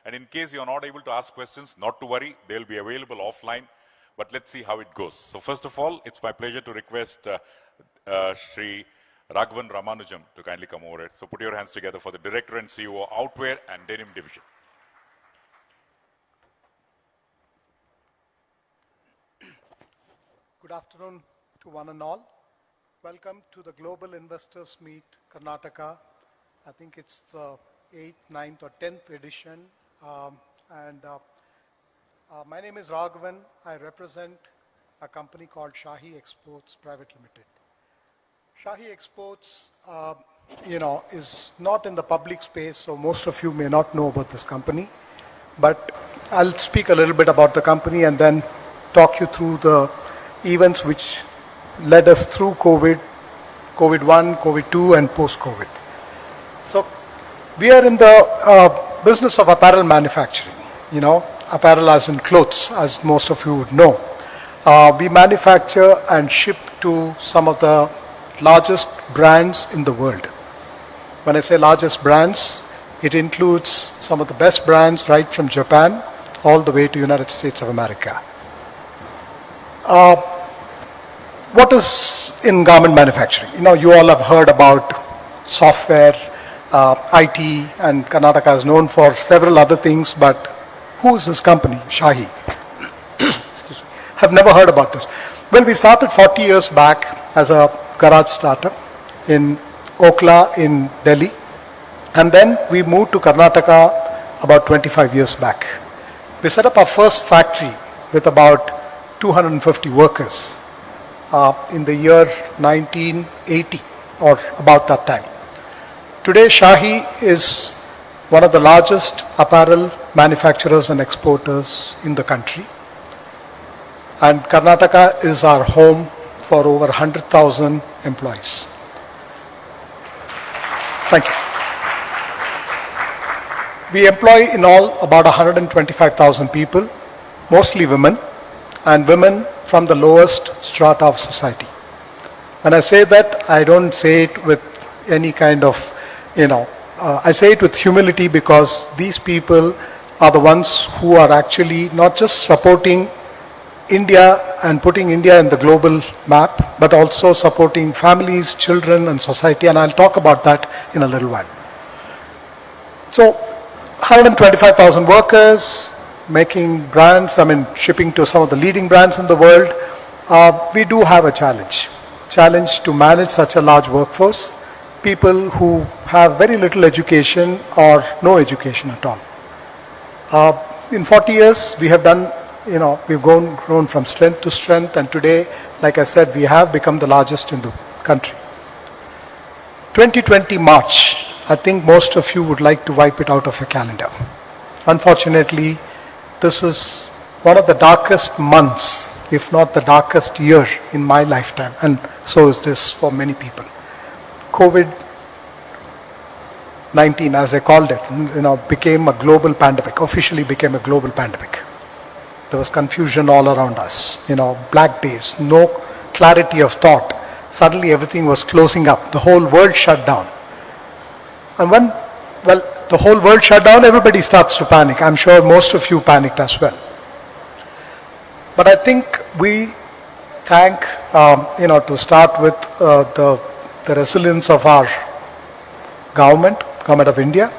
And in case you're not able to ask questions, not to worry, they'll be available offline. But let's see how it goes. So first of all, it's my pleasure to request Shri Raghavan Ramanujam to kindly come over. So put your hands together for the Director and CEO, Outwear and Denim Division. Good afternoon to one and all. Welcome to the Global Investors Meet Karnataka. I think it's the 8th, 9th or 10th edition. My name is Raghavan. I represent a company called Shahi Exports Private Limited. Shahi Exports, is not in the public space, so most of you may not know about this company. But I'll speak a little bit about the company and then talk you through the events which led us through COVID, COVID-1, COVID-2 and post-COVID. So we are in the business of apparel manufacturing, apparel as in clothes, as most of you would know. We manufacture and ship to some of the largest brands in the world. When I say largest brands, it includes some of the best brands right from Japan all the way to United States of America. What is in garment manufacturing? You all have heard about software, IT, and Karnataka is known for several other things, but who is this company, Shahi? Excuse me. I've never heard about this. Well, we started 40 years back as a garage startup in Okla in Delhi, and then we moved to Karnataka about 25 years back. We set up our first factory with about 250 workers in the year 1980 or about that time. Today, Shahi is one of the largest apparel manufacturers and exporters in the country. And Karnataka is our home for over 100,000 employees. Thank you. We employ in all about 125,000 people, mostly women, and women from the lowest strata of society. When I say that, I don't say it with any kind of, I say it with humility, because these people are the ones who are actually not just supporting India and putting India in the global map, but also supporting families, children, and society, and I'll talk about that in a little while. So, 125,000 workers, making brands, shipping to some of the leading brands in the world. We do have a challenge to manage such a large workforce, people who have very little education or no education at all. In 40 years, we have done, we've grown from strength to strength, and today, like I said, we have become the largest in the country. 2020 March, I think most of you would like to wipe it out of your calendar. Unfortunately, this is one of the darkest months, if not the darkest year in my lifetime, and so is this for many people. COVID-19, as I called it, became a global pandemic, officially became a global pandemic. There was confusion all around us, black days, no clarity of thought. Suddenly everything was closing up. The whole world shut down. And when the whole world shut down, everybody starts to panic. I'm sure most of you panicked as well. But I think we thank, to start with the resilience of our government of India,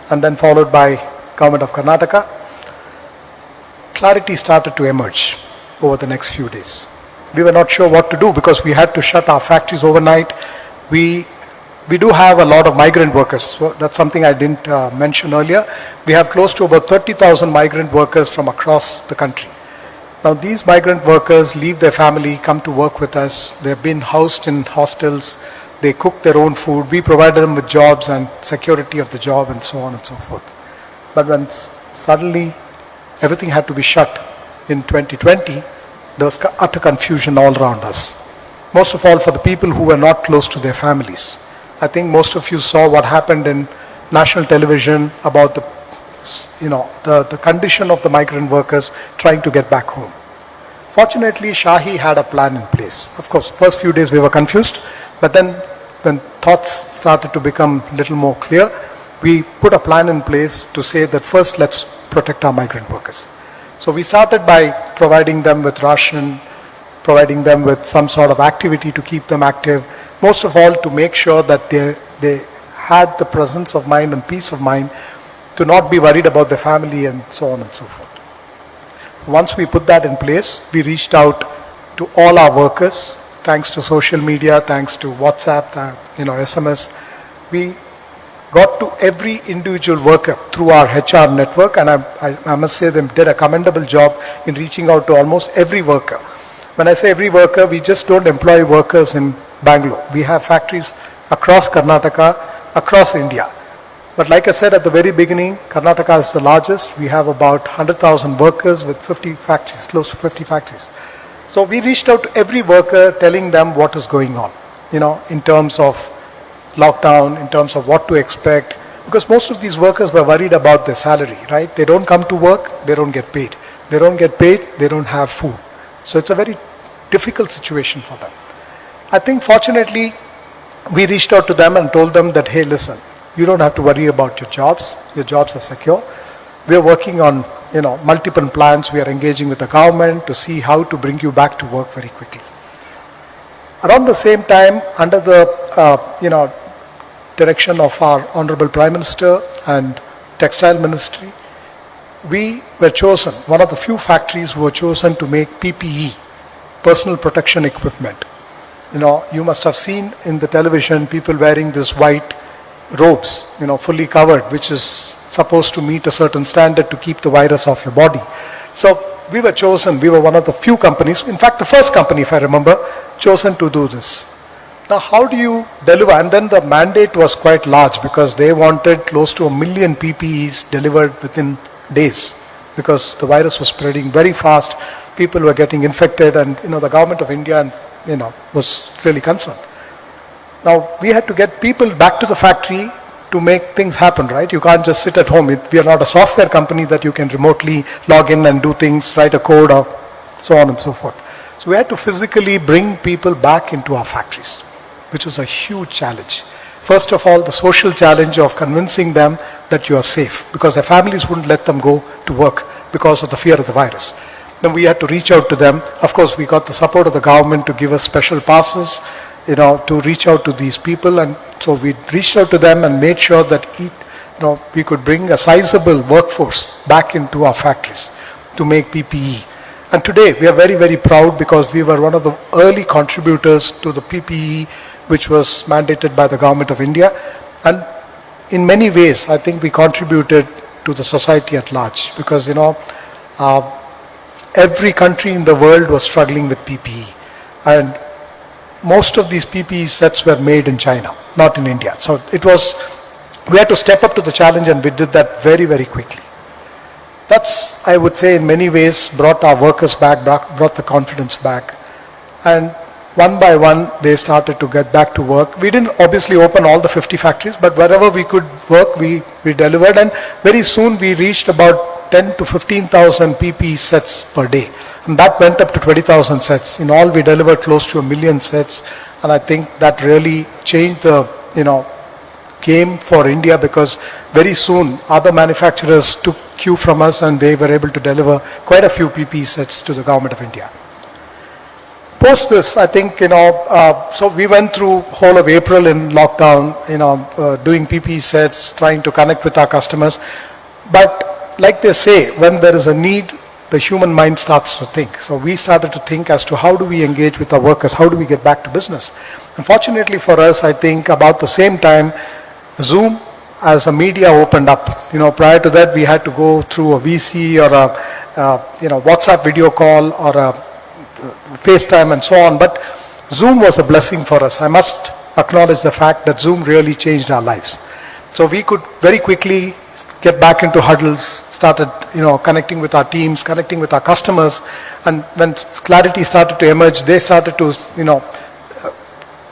and then followed by government of Karnataka. Clarity started to emerge over the next few days. We were not sure what to do because we had to shut our factories overnight. We do have a lot of migrant workers. So that's something I didn't mention earlier. We have close to about 30,000 migrant workers from across the country. Now these migrant workers leave their family, come to work with us. They've been housed in hostels. They cook their own food. We provided them with jobs and security of the job and so on and so forth. But when suddenly everything had to be shut in 2020, there was utter confusion all around us. Most of all for the people who were not close to their families. I think most of you saw what happened in national television about the condition of the migrant workers trying to get back home. Fortunately, Shahi had a plan in place. Of course, first few days we were confused, but then when thoughts started to become a little more clear, we put a plan in place to say that first let's protect our migrant workers. So we started by providing them with ration, providing them with some sort of activity to keep them active, most of all to make sure that they had the presence of mind and peace of mind to not be worried about their family and so on and so forth. Once we put that in place, we reached out to all our workers, thanks to social media, thanks to WhatsApp, SMS. We got to every individual worker through our HR network, and I must say they did a commendable job in reaching out to almost every worker. When I say every worker, we just don't employ workers in Bangalore. We have factories across Karnataka, across India. But like I said at the very beginning, Karnataka is the largest. We have about 100,000 workers with 50 factories, close to 50 factories. So we reached out to every worker telling them what is going on, in terms of lockdown, in terms of what to expect. Because most of these workers were worried about their salary, right? They don't come to work, they don't get paid. They don't get paid, they don't have food. So it's a very difficult situation for them. I think fortunately, we reached out to them and told them that, hey, listen, you don't have to worry about your jobs are secure. We are working on, multiple plans. We are engaging with the government to see how to bring you back to work very quickly. Around the same time, under the, direction of our Honorable Prime Minister and Textile Ministry, we were chosen, one of the few factories who were chosen to make PPE, personal protection equipment. You must have seen in the television people wearing this white robes, fully covered, which is supposed to meet a certain standard to keep the virus off your body. So we were chosen, we were one of the few companies, in fact the first company, if I remember, chosen to do this. Now how do you deliver? And then the mandate was quite large because they wanted close to 1 million PPEs delivered within days because the virus was spreading very fast, people were getting infected, and the government of India was really concerned. Now, we had to get people back to the factory to make things happen, right? You can't just sit at home. We are not a software company that you can remotely log in and do things, write a code, or so on and so forth. So we had to physically bring people back into our factories, which was a huge challenge. First of all, the social challenge of convincing them that you are safe, because their families wouldn't let them go to work because of the fear of the virus. Then we had to reach out to them. Of course, we got the support of the government to give us special passes, to reach out to these people, and so we reached out to them and made sure that we could bring a sizable workforce back into our factories to make PPE. And today we are very, very proud because we were one of the early contributors to the PPE which was mandated by the government of India, and in many ways I think we contributed to the society at large because every country in the world was struggling with PPE, and most of these PPE sets were made in China, not in India. So we had to step up to the challenge, and we did that very, very quickly. That's, I would say, in many ways brought our workers back, brought the confidence back. And one by one, they started to get back to work. We didn't obviously open all the 50 factories, but wherever we could work, we delivered. And very soon we reached about 10 to 15,000 PPE sets per day. And that went up to 20,000 sets. In all, we delivered close to 1 million sets. And I think that really changed the, game for India, because very soon other manufacturers took cue from us and they were able to deliver quite a few PPE sets to the government of India. Post this, I think, so we went through whole of April in lockdown, doing PPE sets, trying to connect with our customers. But like they say, when there is a need, the human mind starts to think. So we started to think as to how do we engage with our workers, how do we get back to business. Unfortunately for us, I think about the same time, Zoom as a media opened up. Prior to that, we had to go through a VC or a WhatsApp video call or a FaceTime and so on. But Zoom was a blessing for us. I must acknowledge the fact that Zoom really changed our lives. So we could very quickly get back into huddles, started connecting with our teams, connecting with our customers, and when clarity started to emerge, they started to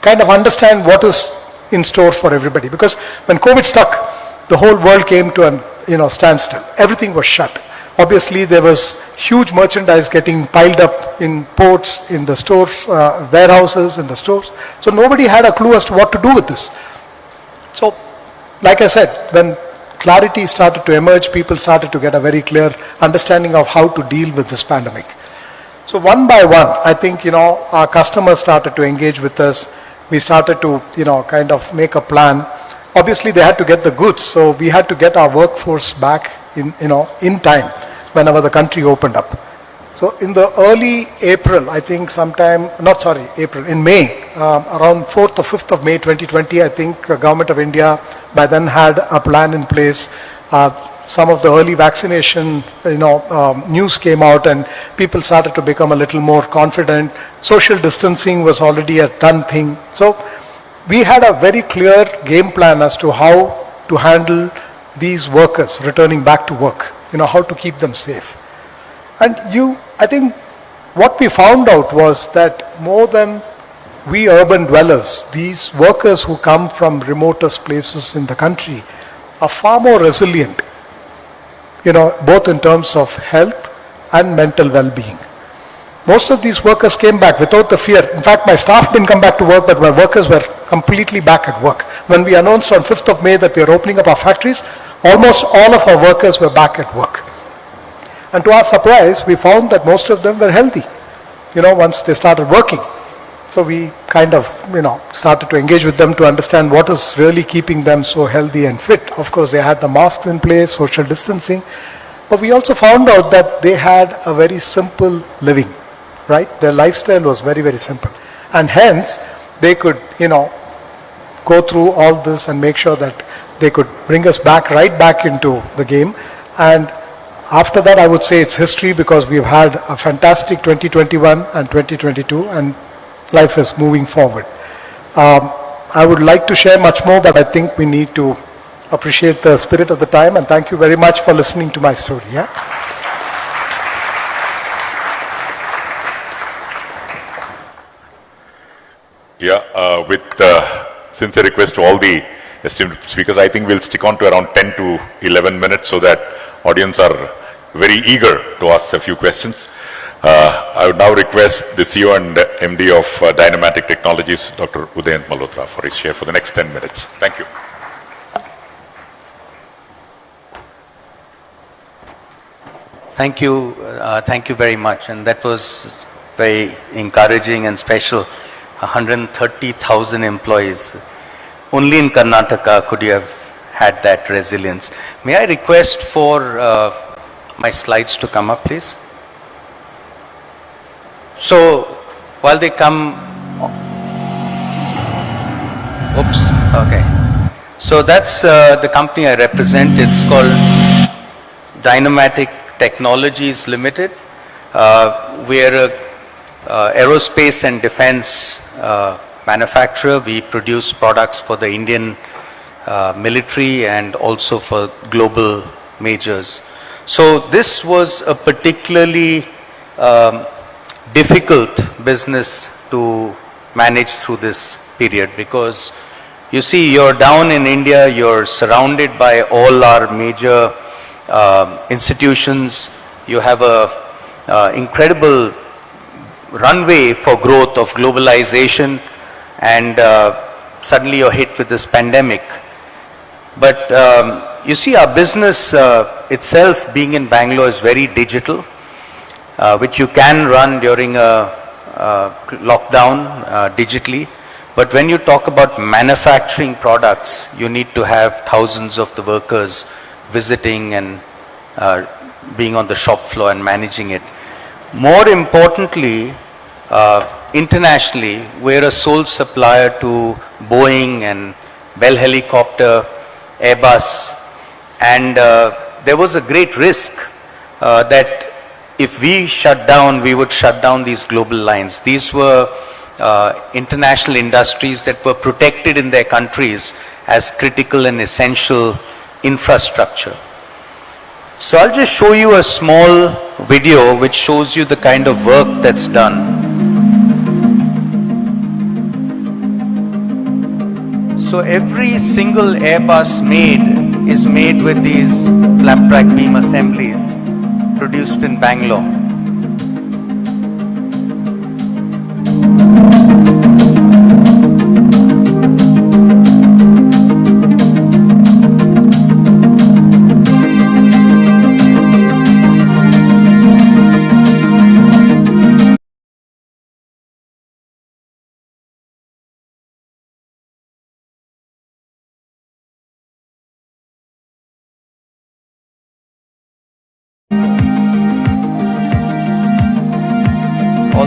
kind of understand what is in store for everybody. Because when COVID struck, the whole world came to a standstill. Everything was shut. Obviously, there was huge merchandise getting piled up in ports, in the stores, warehouses, in the stores. So nobody had a clue as to what to do with this. So like I said, when clarity started to emerge, people started to get a very clear understanding of how to deal with this pandemic. So one by one, I think, our customers started to engage with us. We started to, kind of make a plan. Obviously, they had to get the goods, so we had to get our workforce back in time whenever the country opened up. So in the early April, I think in May, around 4th or 5th of May 2020, I think the Government of India by then had a plan in place. Some of the early vaccination, news came out and people started to become a little more confident. Social distancing was already a done thing. So we had a very clear game plan as to how to handle these workers returning back to work, how to keep them safe. And I think what we found out was that more than we urban dwellers, these workers who come from remotest places in the country are far more resilient, both in terms of health and mental well-being. Most of these workers came back without the fear. In fact, my staff didn't come back to work, but my workers were completely back at work. When we announced on 5th of May that we are opening up our factories, almost all of our workers were back at work. And to our surprise, we found that most of them were healthy, once they started working. So we kind of, started to engage with them to understand what is really keeping them so healthy and fit. Of course, they had the masks in place, social distancing. But we also found out that they had a very simple living, right? Their lifestyle was very, very simple. And hence, they could, go through all this and make sure that they could bring us right back into the game. And after that, I would say it's history because we've had a fantastic 2021 and 2022 and life is moving forward. I would like to share much more, but I think we need to appreciate the spirit of the time, and thank you very much for listening to my story. Yeah? With sincere request to all the esteemed speakers, I think we'll stick on to around 10 to 11 minutes so that audience are very eager to ask a few questions. I would now request the CEO and MD of Dynamatic Technologies, Dr. Udayant Malhotra, for his share for the next 10 minutes. Thank you. Thank you very much. And that was very encouraging and special. 130,000 employees. Only in Karnataka could you have had that resilience. May I request for my slides to come up, please? So, while they come, oops, okay. So that's the company I represent. It's called Dynamatic Technologies Limited. We're a aerospace and defense manufacturer. We produce products for the Indian military and also for global majors. So this was a particularly difficult business to manage through this period because you see, you're down in India, you're surrounded by all our major institutions. You have a incredible runway for growth of globalization, and suddenly you're hit with this pandemic. But you see, our business itself, being in Bangalore, is very digital, which you can run during a lockdown digitally. But when you talk about manufacturing products, you need to have thousands of the workers visiting and being on the shop floor and managing it. More importantly, internationally, we're a sole supplier to Boeing and Bell Helicopter, Airbus, and there was a great risk that if we shut down, we would shut down these global lines. These were international industries that were protected in their countries as critical and essential infrastructure. So I'll just show you a small video which shows you the kind of work that's done. So every single Airbus made is made with these flap track beam assemblies produced in Bangalore.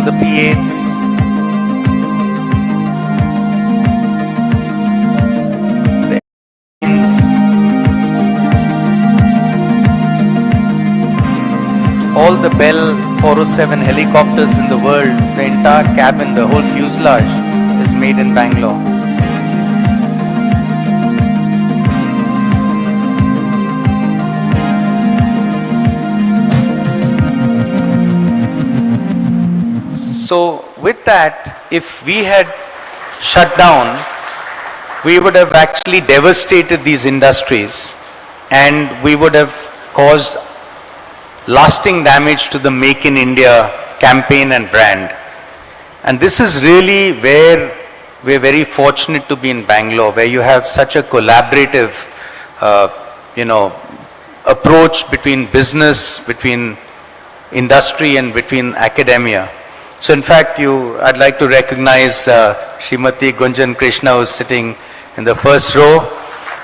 the P8s. All the Bell 407 helicopters in the world, the entire cabin, the whole fuselage is made in Bangalore. So with that, if we had shut down, we would have actually devastated these industries and we would have caused lasting damage to the Make in India campaign and brand. And this is really where we're very fortunate to be in Bangalore, where you have such a collaborative, approach between business, between industry and between academia. So in fact, I'd like to recognize Srimati Gunjan Krishna, who's sitting in the first row,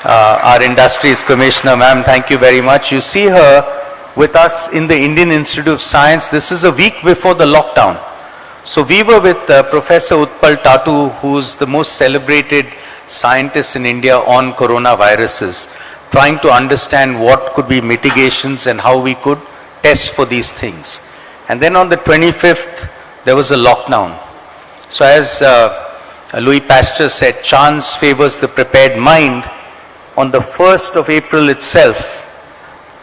our Industries Commissioner. Ma'am, thank you very much. You see her with us in the Indian Institute of Science. This is a week before the lockdown. So we were with Professor Utpal Tatu, who's the most celebrated scientist in India on coronaviruses, trying to understand what could be mitigations and how we could test for these things. And then on the 25th, there was a lockdown. So as Louis Pasteur said, chance favors the prepared mind. On the 1st of April itself,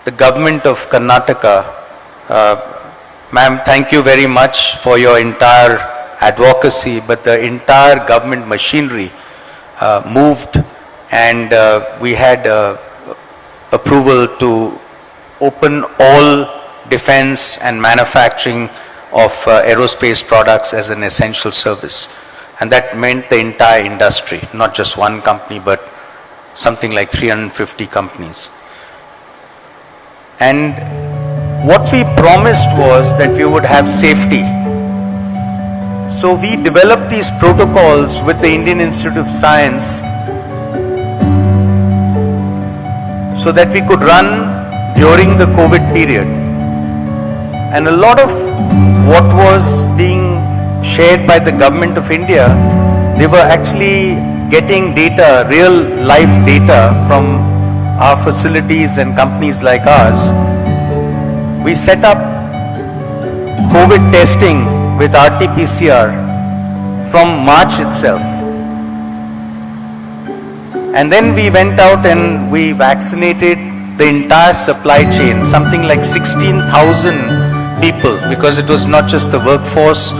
the government of Karnataka, ma'am, thank you very much for your entire advocacy, but the entire government machinery moved and we had approval to open all defense and manufacturing of aerospace products as an essential service. And that meant the entire industry, not just one company, but something like 350 companies. And what we promised was that we would have safety. So we developed these protocols with the Indian Institute of Science so that we could run during the COVID period. And a lot of what was being shared by the government of India, they were actually getting data, real life data from our facilities and companies like ours. We set up COVID testing with RT-PCR from March itself. And then we went out and we vaccinated the entire supply chain, something like 16,000 people, because it was not just the workforce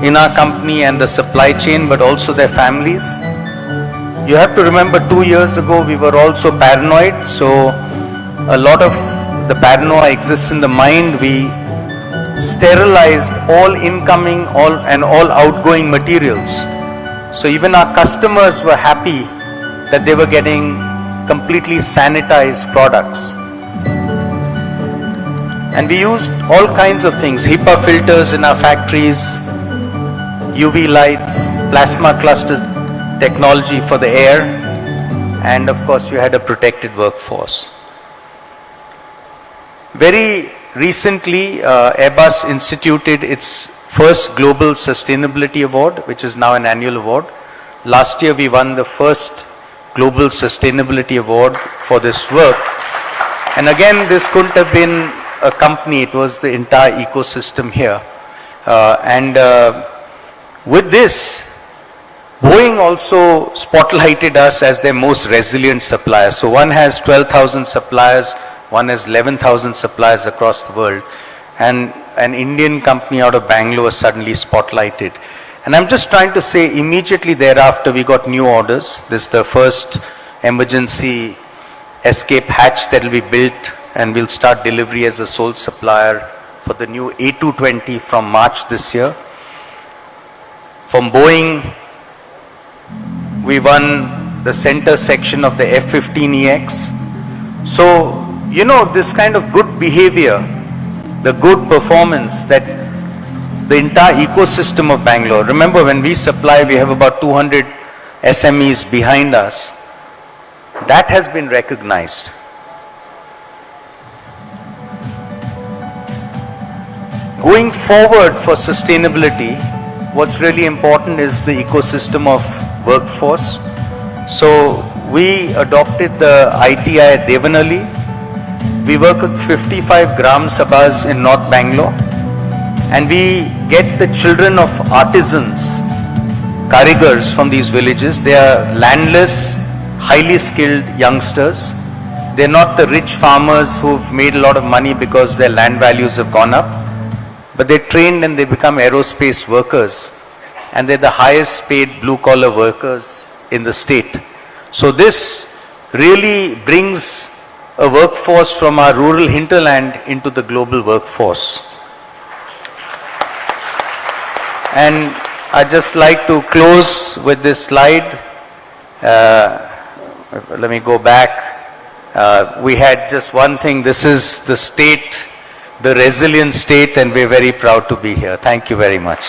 in our company and the supply chain, but also their families. You have to remember 2 years ago we were also paranoid, so a lot of the paranoia exists in the mind. We sterilized all incoming and all outgoing materials. So even our customers were happy that they were getting completely sanitized products. And we used all kinds of things, HEPA filters in our factories, UV lights, plasma cluster technology for the air, and of course you had a protected workforce. Very recently, Airbus instituted its first Global Sustainability Award, which is now an annual award. Last year we won the first Global Sustainability Award for this work. And again, this couldn't have been a company, it was the entire ecosystem here. With this, Boeing also spotlighted us as their most resilient supplier. So one has 12,000 suppliers, one has 11,000 suppliers across the world. And an Indian company out of Bangalore was suddenly spotlighted. And I'm just trying to say, immediately thereafter we got new orders. This is the first emergency escape hatch that will be built, and we'll start delivery as a sole supplier for the new A220 from March this year. From Boeing, we won the center section of the F-15EX. So, you know, this kind of good behavior, the good performance that the entire ecosystem of Bangalore, remember when we supply, we have about 200 SMEs behind us, that has been recognized. going forward for sustainability, what's really important is the ecosystem of workforce. So we adopted the ITI at Devanali. We work with 55 Gram Sabhas in North Bangalore, and we get the children of artisans, karigars from these villages. They are landless, highly skilled youngsters. They're not the rich farmers who've made a lot of money because their land values have gone up, but they're trained and they become aerospace workers, and they're the highest paid blue collar workers in the state. So this really brings a workforce from our rural hinterland into the global workforce. And I'd just like to close with this slide. Let me go back. We had just one thing. This is the state, the resilient state, and we're very proud to be here. Thank you very much.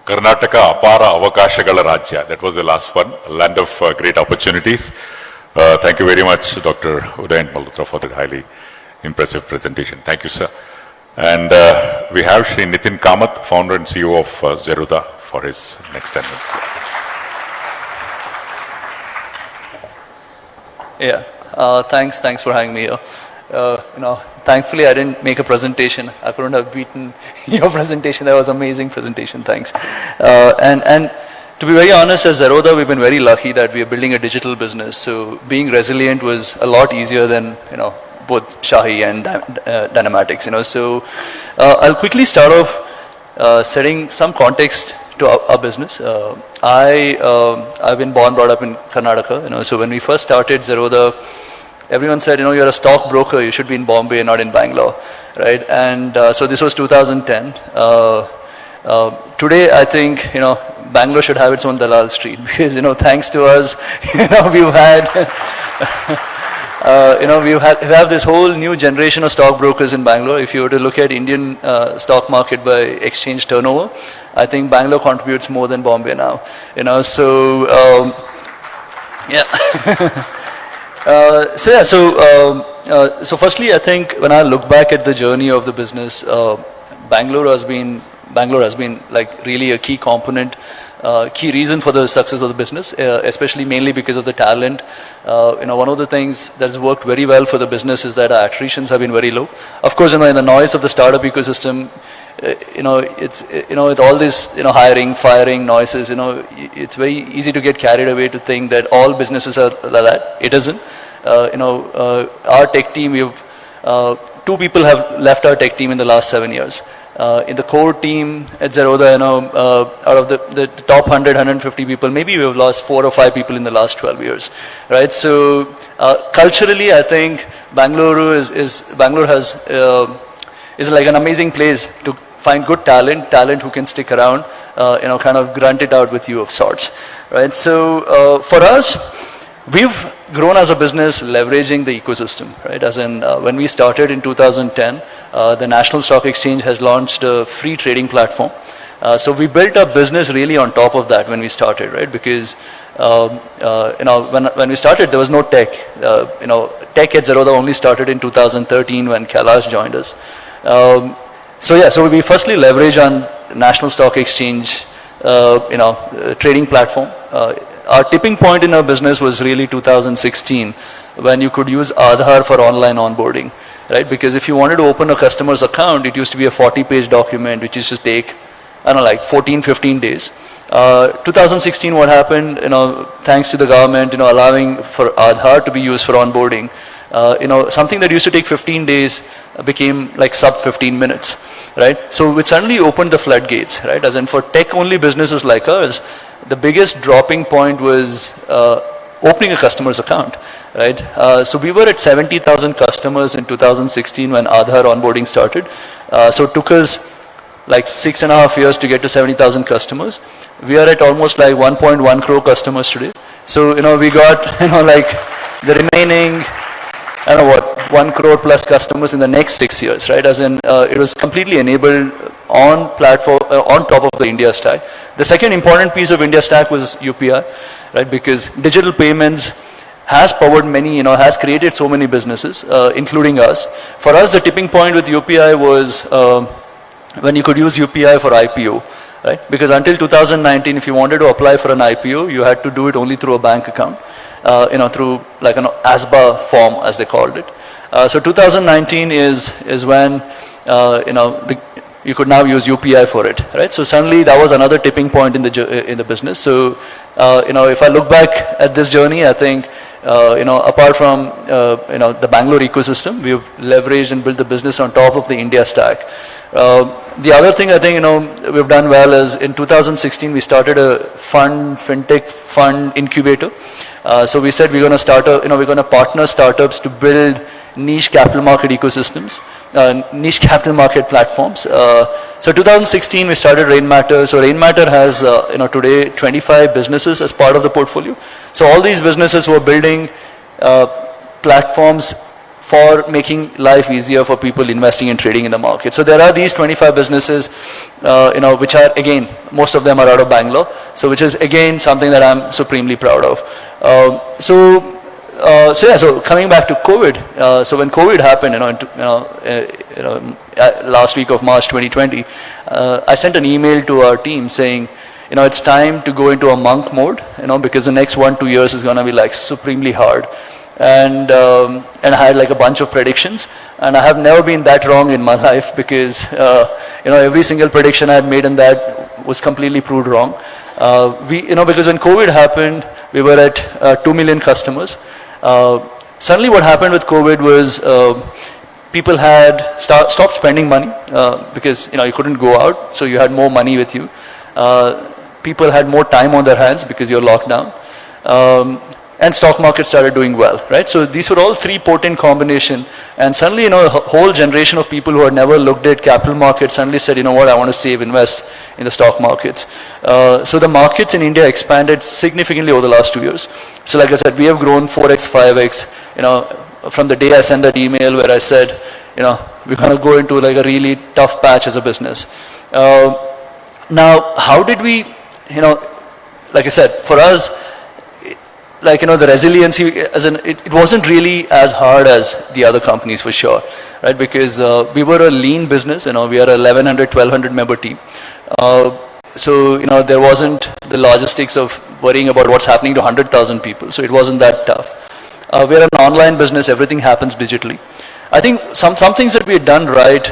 Karnataka Apara Avakashagala Rajya. That was the last one, a land of great opportunities. Thank you very much, Dr. Udayan Malhotra, for that highly impressive presentation. Thank you, sir. And we have Shri Nitin Kamath, founder and CEO of Zerodha, for his next 10 minutes. Yeah, thanks for having me here. Thankfully I didn't make a presentation. I couldn't have beaten your presentation. That was an amazing presentation. Thanks. And to be very honest, as Zerodha, we've been very lucky that we are building a digital business. So being resilient was a lot easier than both Shahi and Dynamatics. So I'll quickly start off setting some context to our business. I've been born, brought up in Karnataka. So when we first started Zerodha, everyone said, you're a stockbroker, you should be in Bombay, not in Bangalore, right? And so this was 2010. Today, I think, Bangalore should have its own Dalal Street because, thanks to us, we've had, we have this whole new generation of stockbrokers in Bangalore. If you were to look at Indian stock market by exchange turnover, I think Bangalore contributes more than Bombay now, so, yeah. So firstly, I think when I look back at the journey of the business, Bangalore has been like really a key component, key reason for the success of the business, especially mainly because of the talent. One of the things that's worked very well for the business is that our attritions have been very low. Of course, in the noise of the startup ecosystem, with all this, hiring, firing noises, it's very easy to get carried away to think that all businesses are like that. It isn't. Our tech team, two people have left our tech team in the last 7 years. In the core team at Zerodha, out of the top 100, 150 people, maybe we've lost 4 or 5 people in the last 12 years, right? So culturally, I think Bangalore is like an amazing place to find good talent who can stick around, kind of grunt it out with you of sorts, right? So for us, we've grown as a business leveraging the ecosystem, right? As in when we started in 2010, the National Stock Exchange has launched a free trading platform. So we built our business really on top of that when we started, right? Because when we started, there was no tech. Tech at Zerodha only started in 2013 when Kailash joined us. So we firstly leverage on National Stock Exchange, trading platform. Our tipping point in our business was really 2016 when you could use Aadhaar for online onboarding, right? Because if you wanted to open a customer's account, it used to be a 40-page document, which used to take, like 14, 15 days. 2016, what happened, thanks to the government, allowing for Aadhaar to be used for onboarding, something that used to take 15 days became like sub 15 minutes, right? So it suddenly opened the floodgates, right? As in for tech-only businesses like ours, the biggest dropping point was opening a customer's account, right? So we were at 70,000 customers in 2016 when Aadhaar onboarding started. So it took us like 6.5 years to get to 70,000 customers. We are at almost like 1.1 crore customers today. So, we got, like the remaining, 1 crore plus customers in the next 6 years, right? As in, it was completely enabled on platform, on top of the India stack. The second important piece of India stack was UPI, right? Because digital payments has powered many, has created so many businesses, including us. For us, the tipping point with UPI was when you could use UPI for IPO, right? Because until 2019, if you wanted to apply for an IPO, you had to do it only through a bank account, through like an ASBA form, as they called it. So 2019 is when, you could now use UPI for it, right? So suddenly that was another tipping point in the business. So, if I look back at this journey, I think, apart from, the Bangalore ecosystem, we've leveraged and built the business on top of the India stack. The other thing I think, we've done well is in 2016, we started a fintech fund incubator. So we said we're going to start we're going to partner startups to build niche capital market ecosystems, niche capital market platforms. So 2016 we started Rainmatter. So Rainmatter has today 25 businesses as part of the portfolio. So all these businesses were building platforms for making life easier for people investing and trading in the market. So there are these 25 businesses, which are, again, most of them are out of Bangalore. So which is, again, something that I'm supremely proud of. So coming back to COVID, so when COVID happened, last week of March 2020, I sent an email to our team saying, it's time to go into a monk mode, because the next 1-2 years is going to be like supremely hard. And I had like a bunch of predictions, and I have never been that wrong in my life, because every single prediction I had made in that was completely proved wrong. Because when COVID happened, we were at 2 million customers. Suddenly what happened with COVID was people had stopped spending money because you couldn't go out, so you had more money with you. People had more time on their hands because you're locked down. And stock market started doing well, right? So these were all three potent combination, and suddenly, a whole generation of people who had never looked at capital markets suddenly said, what, I want to save, invest in the stock markets. So the markets in India expanded significantly over the last 2 years. So like I said, we have grown 4x, 5x, from the day I sent that email where I said, we're going to go into like a really tough patch as a business. Now, how did we, like I said, for us, the resiliency, it wasn't really as hard as the other companies for sure, right? Because we were a lean business, we are a 1,100, 1,200 member team. So, there wasn't the logistics of worrying about what's happening to 100,000 people. So it wasn't that tough. We're an online business, everything happens digitally. I think some things that we had done right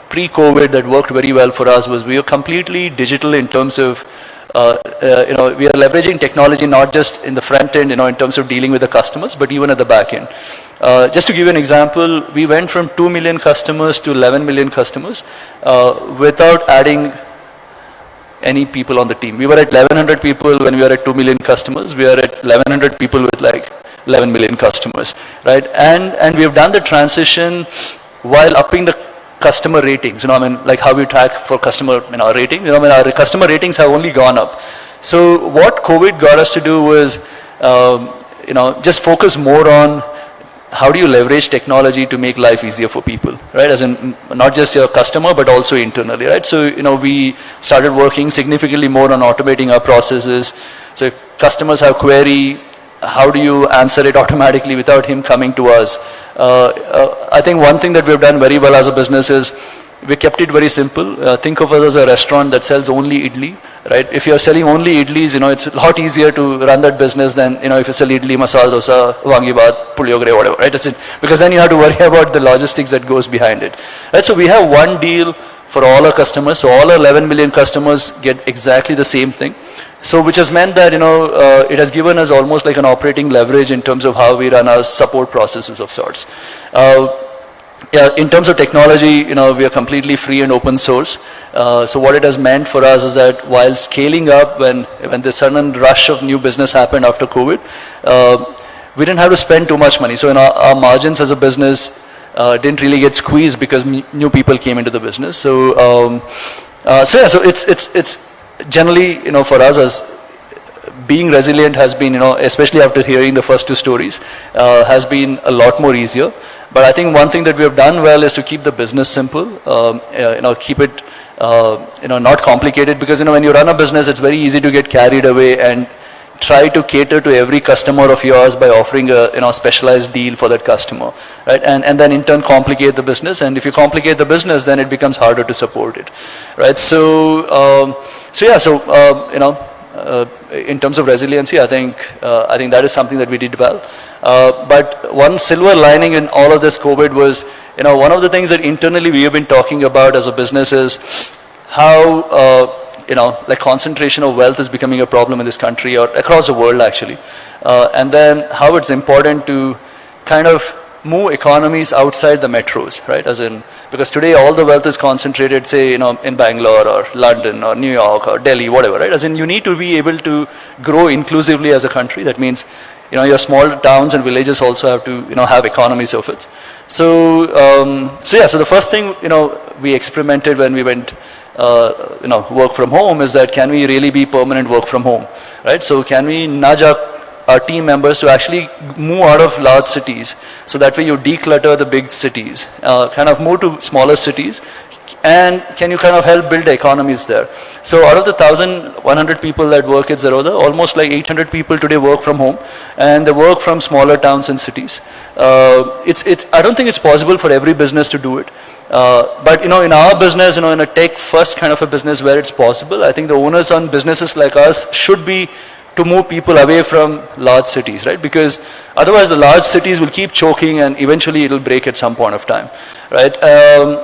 pre-COVID that worked very well for us was we were completely digital in terms of we are leveraging technology not just in the front end, in terms of dealing with the customers, but even at the back end. Just to give you an example, we went from 2 million customers to 11 million customers without adding any people on the team. We were at 1,100 people when we were at 2 million customers. We are at 1,100 people with like 11 million customers, right? And we have done the transition while upping the customer ratings, like how we track for customer ratings. Our customer ratings have only gone up. So what COVID got us to do was, just focus more on how do you leverage technology to make life easier for people, right? As in not just your customer, but also internally, right? So, we started working significantly more on automating our processes. So if customers have query, how do you answer it automatically without him coming to us? I think one thing that we've done very well as a business is we kept it very simple. Think of us as a restaurant that sells only idli, right? If you're selling only idlis, it's a lot easier to run that business than, if you sell idli, masala dosa, wangi baat, puliyogre, whatever, right? Because then you have to worry about the logistics that goes behind it, right? So we have one deal for all our customers. So all our 11 million customers get exactly the same thing. So which has meant that, it has given us almost like an operating leverage in terms of how we run our support processes of sorts. In terms of technology, we are completely free and open source. So what it has meant for us is that while scaling up, when the sudden rush of new business happened after COVID, we didn't have to spend too much money. So our margins as a business didn't really get squeezed because new people came into the business. So it's generally, for us as being resilient has been, especially after hearing the first two stories, has been a lot more easier. But I think one thing that we have done well is to keep the business simple, keep it, not complicated, because, when you run a business, it's very easy to get carried away and try to cater to every customer of yours by offering a specialized deal for that customer, right? And then in turn complicate the business. And if you complicate the business, then it becomes harder to support it, right? In terms of resiliency, I think that is something that we did well. But one silver lining in all of this COVID was, one of the things that internally we have been talking about as a business is how like concentration of wealth is becoming a problem in this country or across the world actually. And then how it's important to kind of move economies outside the metros, right? Because today all the wealth is concentrated, say, in Bangalore or London or New York or Delhi, whatever, right? You need to be able to grow inclusively as a country. That means, your small towns and villages also have to, have economies of it. So the first thing, we experimented when we went work from home is that can we really be permanent work from home, right? So can we nudge our team members to actually move out of large cities, so that way you declutter the big cities, kind of move to smaller cities, and can you kind of help build economies there? So out of the 1,100 people that work at Zerodha, almost like 800 people today work from home, and they work from smaller towns and cities. I don't think it's possible for every business to do it. But in our business, in a tech first kind of a business where it's possible, I think the onus on businesses like us should be to move people away from large cities, right? Because otherwise the large cities will keep choking and eventually it'll break at some point of time, right? Our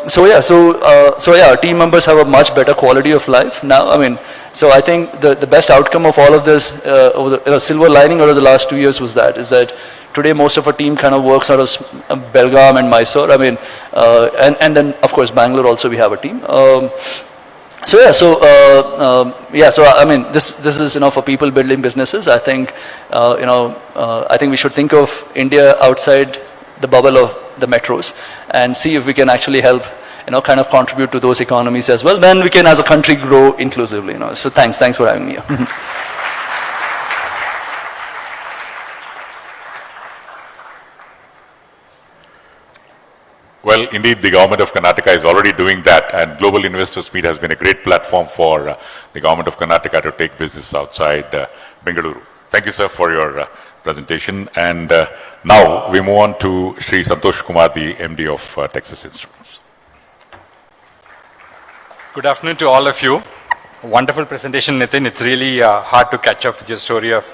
team members have a much better quality of life now. So I think the best outcome of all of this, over the silver lining over the last 2 years is that today most of our team kind of works out of Belgaum and Mysore. And then of course Bangalore also we have a team. This is for people building businesses. I think I think we should think of India outside the bubble of the metros and see if we can actually help kind of contribute to those economies as well. Then we can as a country grow inclusively. So thanks for having me here. Well, indeed, the government of Karnataka is already doing that, and Global Investors Meet has been a great platform for the government of Karnataka to take business outside Bengaluru. Thank you, sir, for your presentation. And now we move on to Shri Santosh Kumar, the MD of Texas Instruments. Good afternoon to all of you. Wonderful presentation, Nitin. It's really hard to catch up with your story of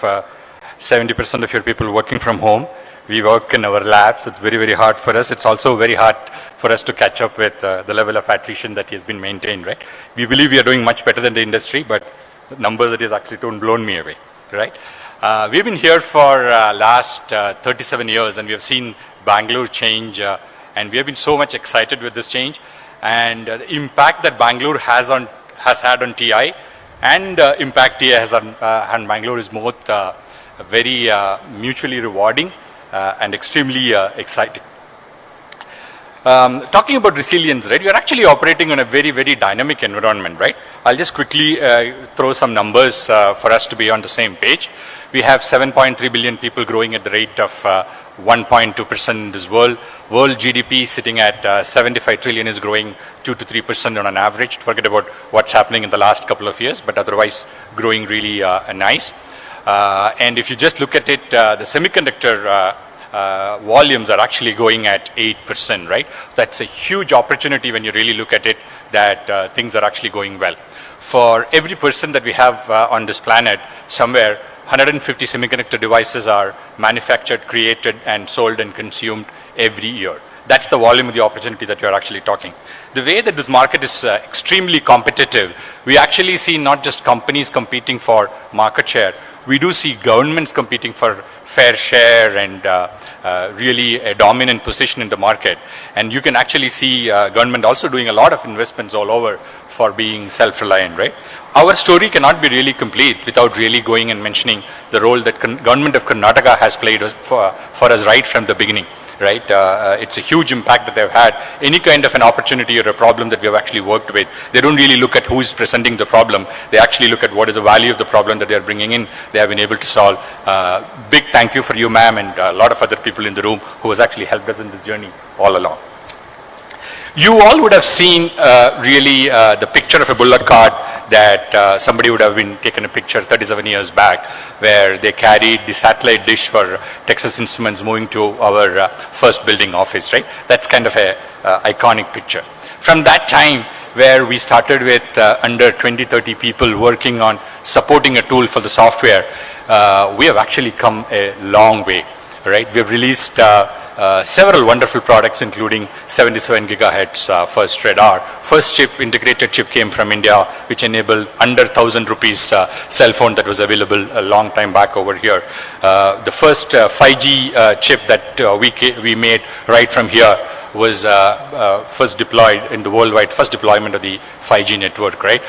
70% of your people working from home. We work in our labs. It's very, very hard for us. It's also very hard for us to catch up with the level of attrition that has been maintained, right? We believe we are doing much better than the industry, but the numbers that is actually blown me away, right? We've been here for last 37 years, and we have seen Bangalore change, and we have been so much excited with this change. And the impact that Bangalore has had on TI and impact TI has on Bangalore is both very mutually rewarding and extremely exciting. Talking about resilience, right? We are actually operating on a very, very dynamic environment, right? I'll just quickly throw some numbers for us to be on the same page. We have 7.3 billion people growing at the rate of 1.2% in this world. World GDP sitting at 75 trillion is growing 2 to 3% on an average. Forget about what's happening in the last couple of years, but otherwise growing really nice. And if you just look at it, the semiconductor volumes are actually going at 8%, right? That's a huge opportunity when you really look at it, that things are actually going well. For every person that we have on this planet, somewhere 150 semiconductor devices are manufactured, created, and sold and consumed every year. That's the volume of the opportunity that you're actually talking. The way that this market is extremely competitive, we actually see not just companies competing for market share, we do see governments competing for fair share and really a dominant position in the market. And you can actually see government also doing a lot of investments all over for being self-reliant, right? Our story cannot be really complete without really going and mentioning the role that government of Karnataka has played for us right from the beginning. right? It's a huge impact that they've had. Any kind of an opportunity or a problem that we have actually worked with, they don't really look at who is presenting the problem. They actually look at what is the value of the problem that they are bringing in. They have been able to solve. Big thank you for you, ma'am, and a lot of other people in the room who has actually helped us in this journey all along. You all would have seen really the picture of a bullock cart that somebody would have been taken a picture 37 years back, where they carried the satellite dish for Texas Instruments moving to our first building office, right? That's kind of a iconic picture. From that time, where we started with under 20-30 people working on supporting a tool for the software, we have actually come a long way, right? We have released several wonderful products, including 77 gigahertz first radar. First chip, integrated chip, came from India, which enabled under 1,000 rupees cell phone that was available a long time back over here. The first 5G chip that we made right from here was first deployed in the worldwide first deployment of the 5G network, right?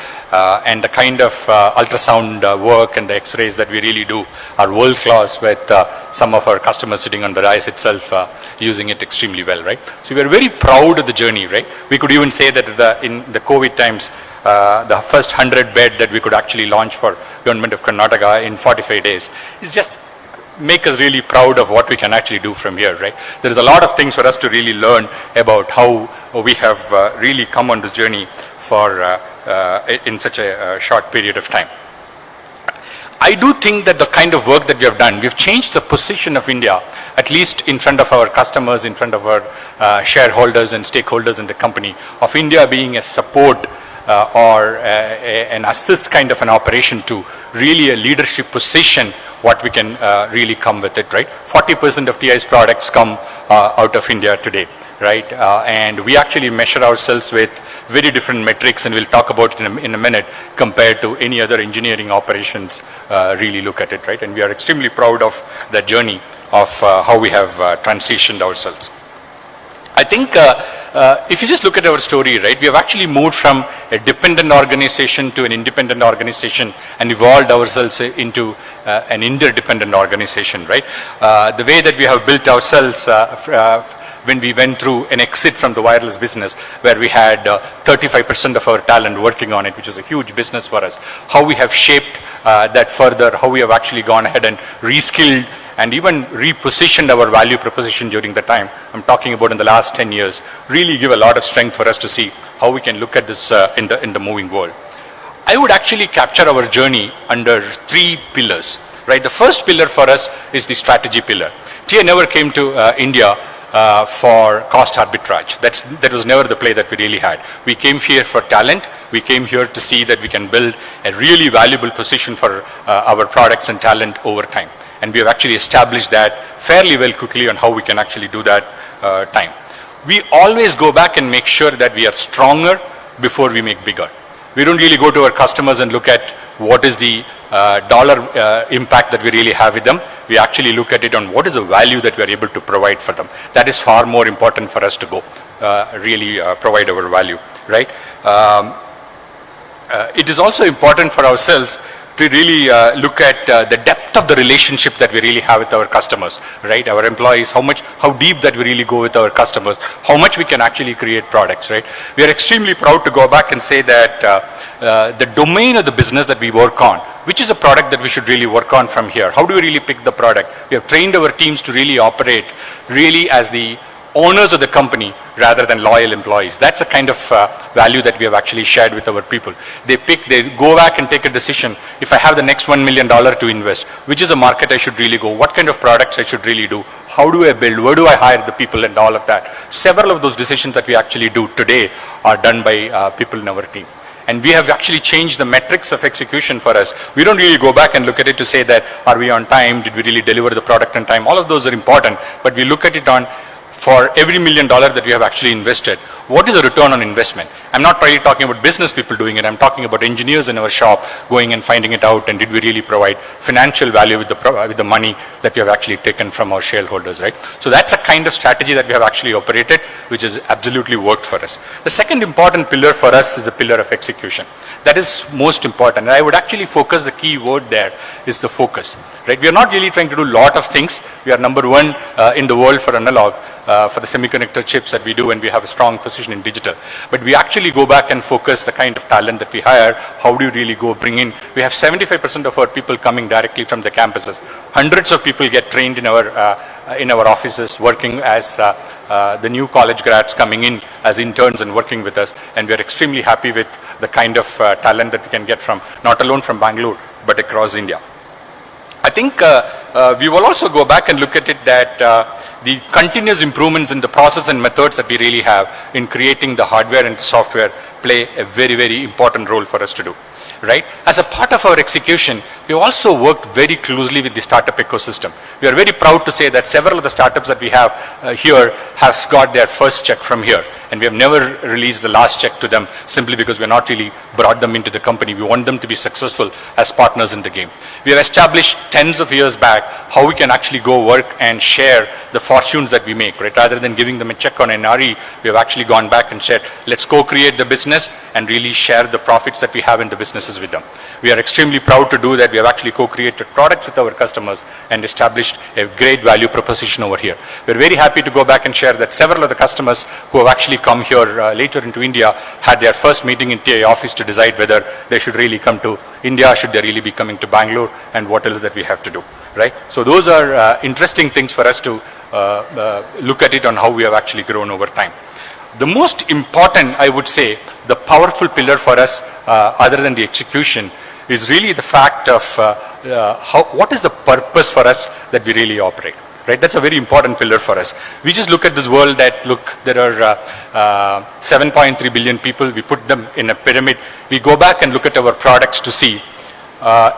And the kind of ultrasound work and the X-rays that we really do are world class, with some of our customers sitting on the dais itself using it extremely well, right? So we are very proud of the journey, right? We could even say that in the COVID times, the first 100 bed that we could actually launch for government of Karnataka in 45 days is just make us really proud of what we can actually do from here, right? There is a lot of things for us to really learn about how we have really come on this journey for in such a short period of time. I do think that the kind of work that we have done, we've changed the position of India, at least in front of our customers, in front of our shareholders and stakeholders in the company, of India being a support or an assist kind of an operation to really a leadership position, what we can really come with it, right? 40% of TI's products come out of India today, right? And we actually measure ourselves with very different metrics, and we'll talk about it in a minute, compared to any other engineering operations really look at it, right? And we are extremely proud of that journey of how we have transitioned ourselves. I think if you just look at our story, right, we have actually moved from a dependent organization to an independent organization and evolved ourselves into an interdependent organization, right? The way that we have built ourselves when we went through an exit from the wireless business, where we had 35% of our talent working on it, which is a huge business for us, how we have shaped that further, how we have actually gone ahead and reskilled and even repositioned our value proposition during the time I'm talking about in the last 10 years, really give a lot of strength for us to see how we can look at this in the moving world. I would actually capture our journey under 3 pillars, right? The first pillar for us is the strategy pillar. TI never came to India for cost arbitrage. That was never the play that we really had. We came here for talent. We came here to see that we can build a really valuable position for our products and talent over time. And we have actually established that fairly well quickly on how we can actually do that time. We always go back and make sure that we are stronger before we make bigger. We don't really go to our customers and look at what is the dollar impact that we really have with them. We actually look at it on what is the value that we are able to provide for them. That is far more important for us to go really provide our value, right? It is also important for ourselves to really look at the depth of the relationship that we really have with our customers, right? Our employees, how deep that we really go with our customers, how much we can actually create products, right? We are extremely proud to go back and say that the domain of the business that we work on, which is a product that we should really work on from here. How do we really pick the product? We have trained our teams to really operate really as the owners of the company rather than loyal employees. That's a kind of value that we have actually shared with our people. They go back and take a decision. If I have the next $1 million to invest, which is a market I should really go? What kind of products I should really do? How do I build? Where do I hire the people and all of that? Several of those decisions that we actually do today are done by people in our team. And we have actually changed the metrics of execution for us. We don't really go back and look at it to say that, are we on time? Did we really deliver the product on time? All of those are important, but we look at it on, for every $1 million that we have actually invested, what is the return on investment? I'm not really talking about business people doing it. I'm talking about engineers in our shop going and finding it out, and did we really provide financial value with the money that we have actually taken from our shareholders, right? So that's a kind of strategy that we have actually operated, which has absolutely worked for us. The second important pillar for us is the pillar of execution. That is most important. And I would actually focus, the key word there is the focus, right? We are not really trying to do a lot of things. We are number 1 in the world for analog. for the semiconductor chips that we do, and we have a strong position in digital. But we actually go back and focus the kind of talent that we hire. How do you really go bring in? We have 75% of our people coming directly from the campuses. Hundreds of people get trained in our offices, working as the new college grads coming in as interns and working with us. And we are extremely happy with the kind of talent that we can get from, not alone from Bangalore, but across India. I think we will also go back and look at it that the continuous improvements in the process and methods that we really have in creating the hardware and software play a very, very important role for us to do. Right? As a part of our execution, we also worked very closely with the startup ecosystem. We are very proud to say that several of the startups that we have here has got their first check from here. And we have never released the last check to them simply because we have not really brought them into the company. We want them to be successful as partners in the game. We have established tens of years back how we can actually go work and share the fortunes that we make, right? Rather than giving them a check on NRE, we have actually gone back and said, let's co-create the business and really share the profits that we have in the businesses with them. We are extremely proud to do that. We have actually co-created products with our customers and established a great value proposition over here. We're very happy to go back and share that several of the customers who have actually come here later into India had their first meeting in TA office to decide whether they should really come to India, should they really be coming to Bangalore, and what else that we have to do, right? So those are interesting things for us to look at it on how we have actually grown over time. The most important, I would say, the powerful pillar for us, other than the execution, is really the fact of what is the purpose for us that we really operate, right? That's a very important pillar for us. We just look at this world that, look, there are 7.3 billion people, we put them in a pyramid. We go back and look at our products to see,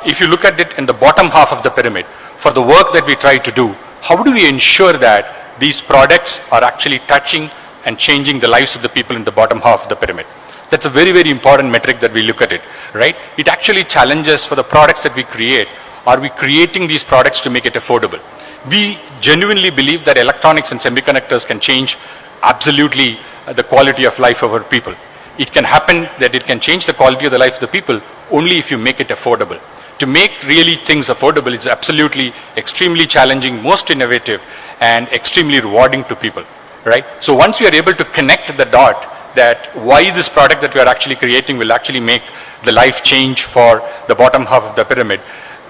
if you look at it in the bottom half of the pyramid, for the work that we try to do, how do we ensure that these products are actually touching and changing the lives of the people in the bottom half of the pyramid? That's a very, very important metric that we look at it, right? It actually challenges for the products that we create. Are we creating these products to make it affordable? We genuinely believe that electronics and semiconductors can change absolutely the quality of life of our people. It can happen that it can change the quality of the life of the people only if you make it affordable. To make really things affordable is absolutely extremely challenging, most innovative, and extremely rewarding to people, right? So once we are able to connect the dot that why this product that we are actually creating will actually make the life change for the bottom half of the pyramid,